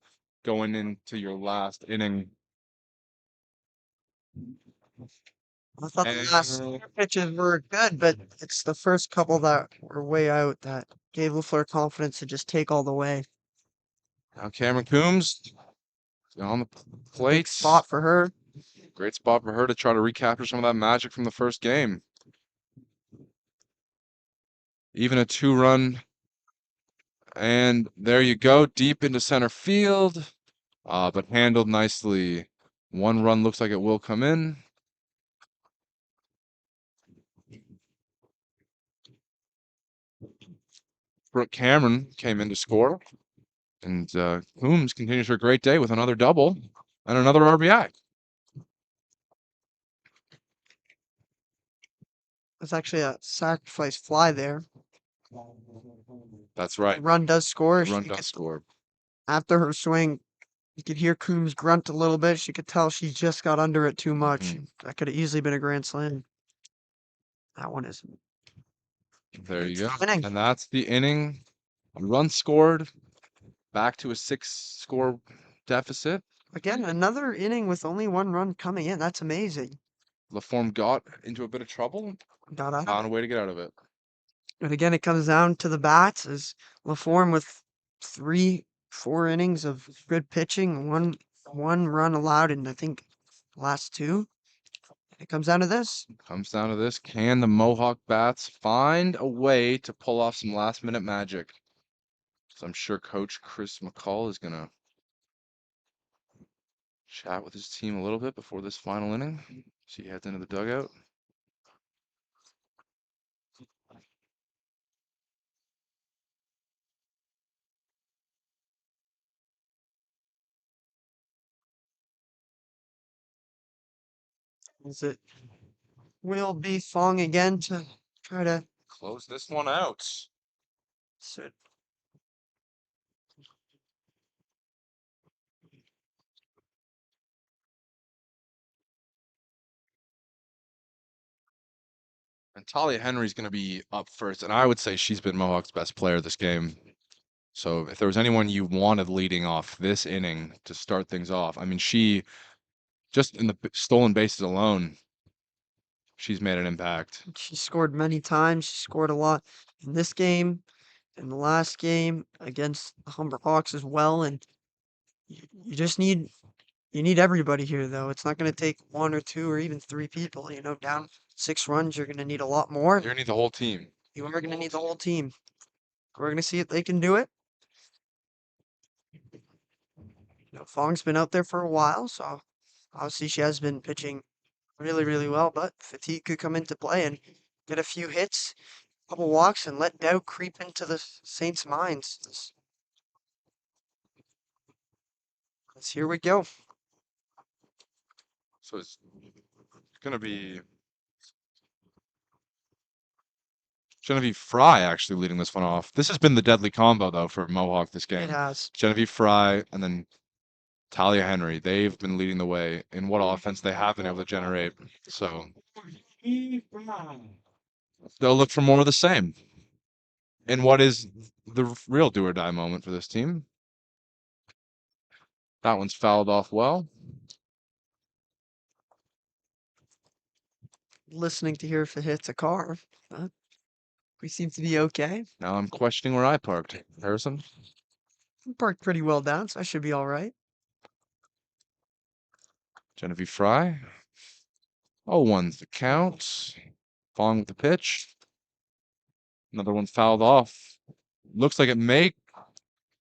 going into your last inning. I thought the last pitches were good, but it's the first couple that were way out that gave LaFleur confidence to just take all the way. Now Cameron Coombs on the plate. Big spot for her. Great spot for her to try to recapture some of that magic from the first game. Even a 2-run. And there you go, deep into center field. But handled nicely. 1 run looks like it will come in. Brooke Cameron came in to score. And Coombs continues her great day with another double and another RBI. It's actually a sacrifice fly there. That's right. The run does score. Run does score. After her swing, you could hear Coombs grunt a little bit. She could tell she just got under it too much. That could have easily been a grand slam. That one is. There you go. Inning. And that's the inning. A run scored. Back to a 6-score deficit. Again, another inning with only 1 run coming in. That's amazing. LaForme got into a bit of trouble. Got out of Found it. a way to get out of it. But again, it comes down to the bats. As LaForme with 3-4 innings of good pitching, one run allowed in I think last 2. It comes down to this. Comes down to this. Can the Mohawk Bats find a way to pull off some last-minute magic? So I'm sure Coach Chris McCall is going to chat with his team a little bit before this final inning. So he heads into the dugout. Is it will be Fong again to try to Close this one out. sit. And Talia Henry's going to be up first, and I would say she's been Mohawk's best player this game. So if there was anyone you wanted leading off this inning to start things off, I mean, she just in the stolen bases alone, she's made an impact. She scored many times. She scored a lot in this game, in the last game against the Humber Hawks as well. And you just need everybody here though. It's not going to take 1 or 2 or even 3 people. Down 6 runs, you're going to need a lot more. You're going to need the whole team. You are going to need the whole team. We're going to see if they can do it. Fong's been out there for a while, so obviously she has been pitching really, really well, but fatigue could come into play and get a few hits, a couple walks, and let doubt creep into the Saints' minds. Let's here we go. So it's going to be Genevieve Fry actually leading this one off. This has been the deadly combo, though, for Mohawk this game. It has. Genevieve Fry and then Talia Henry. They've been leading the way in what offense they have been able to generate. So they'll look for more of the same. And what is the real do or die moment for this team? That one's fouled off well. Listening to hear if it hits a car. But we seem to be okay. Now I'm questioning where I parked. Harrison? I'm parked pretty well down, so I should be all right. Genevieve Fry. 0-1's the count. Fong with the pitch. Another one fouled off. Looks like it may.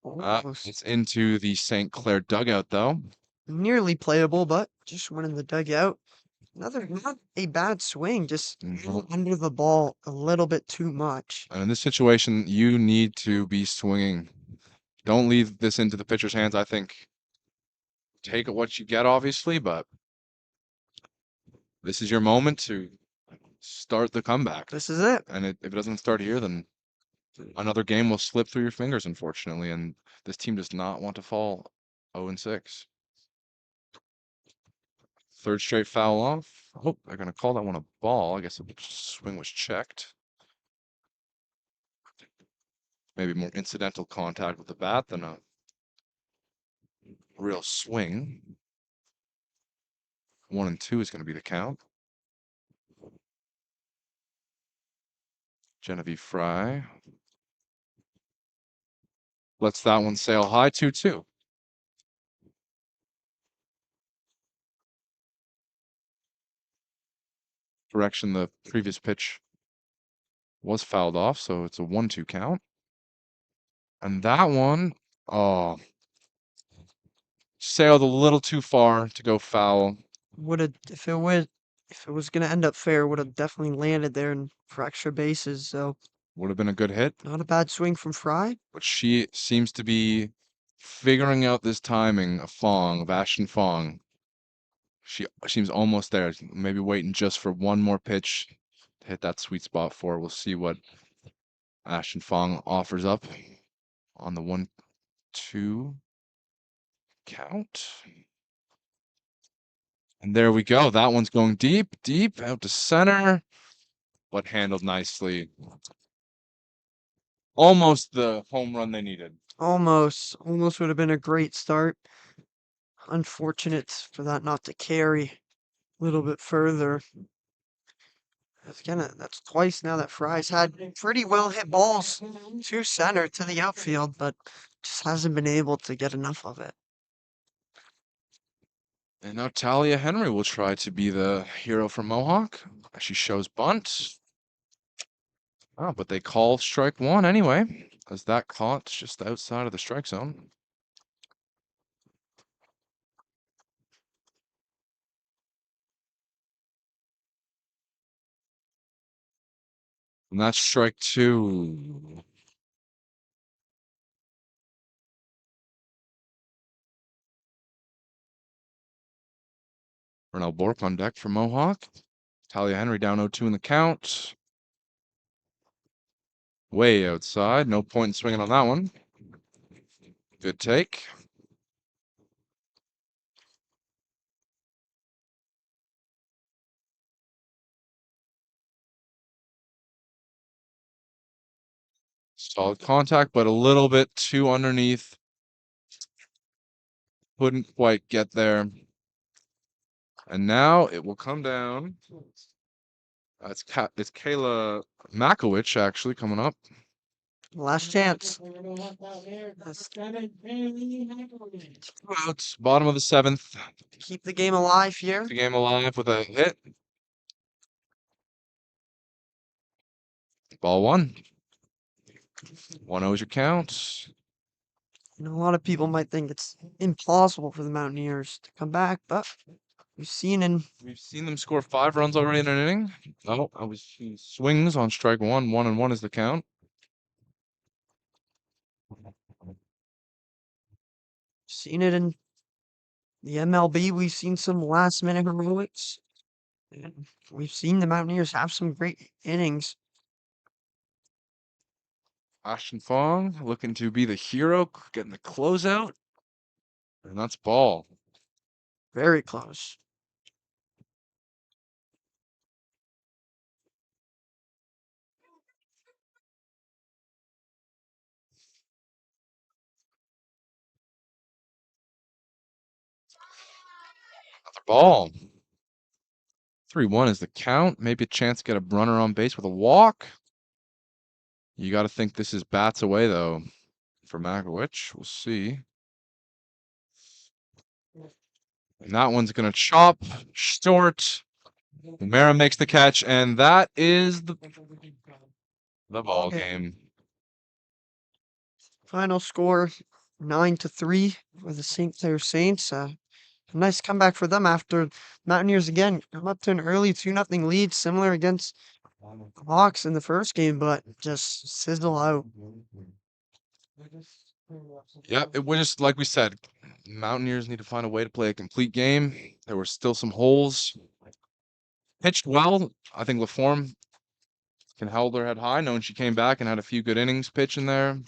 It's into the St. Clair dugout, though. Nearly playable, but just went in the dugout. Not a bad swing, just under the ball a little bit too much. And in this situation, you need to be swinging. Don't leave this into the pitcher's hands. I think take what you get, obviously, but this is your moment to start the comeback. This is it. And if it doesn't start here, then another game will slip through your fingers, unfortunately. And this team does not want to fall 0-6. Third straight foul off. Oh, they're going to call that one a ball. I guess the swing was checked. Maybe more incidental contact with the bat than a real swing. 1-2 is going to be the count. Genevieve Fry lets that one sail high. 2-2. Correction, the previous pitch was fouled off, so it's a 1-2 count. And that one, oh, sailed a little too far to go foul. Would have if it was gonna end up fair, would have definitely landed there and for extra bases. So Would have been a good hit, not a bad swing from Fry. but she seems to be figuring out this timing of Ashton Fong. She seems almost there. Maybe waiting just for one more pitch to hit that sweet spot for her. We'll see what Ashton Fong offers up on the 1-2 count. And there we go. That one's going deep, deep out to center, but handled nicely. Almost the home run they needed. Almost would have been a great start. Unfortunate for that not to carry a little bit further. That's twice now that Fry's had pretty well hit balls to center to the outfield, but just hasn't been able to get enough of it. And now Talia Henry will try to be the hero for Mohawk. She shows bunt. Oh, but they call strike one anyway, as that caught just outside of the strike zone. And that's strike two. Ronald Bork on deck for Mohawk. Talia Henry down 0-2 in the count. Way outside. No point in swinging on that one. Good take. Solid contact, but a little bit too underneath. Couldn't quite get there. And now it will come down. It's Kayla Makowicz actually coming up. Last chance. 2 outs, bottom of the 7th. Keep the game alive here. The game alive with a hit. Ball one. 1-0 is your count. A lot of people might think it's impossible for the Mountaineers to come back, but we've seen them score 5 runs already in an inning. Oh, he swings on strike one. 1-1 is the count. Seen it in the MLB. We've seen some last minute heroics. And we've seen the Mountaineers have some great innings. Ashton Fong looking to be the hero, getting the closeout. And that's ball. Very close. Another ball. 3-1 is the count. Maybe a chance to get a runner on base with a walk. You got to think this is bats away, though, for Makowicz. We'll see. And that one's going to chop short. Mara makes the catch, and that is the ball game. Final score 9-3 for the St. Clair Saints. A nice comeback for them after Mountaineers again come up to an early 2-0 lead, similar against Hawks in the first game, but just sizzle out. Yeah, it was just like we said. Mountaineers need to find a way to play a complete game. There were still some holes. Pitched well. I think LaForme can hold her head high, knowing she came back and had a few good innings pitching there.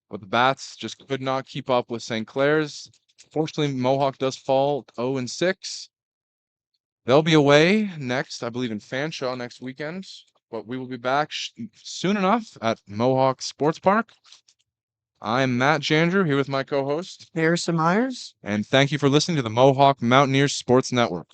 But the bats just could not keep up with St. Clair's. Fortunately, Mohawk does fall 0-6. They'll be away next, I believe, in Fanshawe next weekend. But we will be back soon enough at Mohawk Sports Park. I'm Matt Jandrew here with my co-host Harrison Myers. And thank you for listening to the Mohawk Mountaineers Sports Network.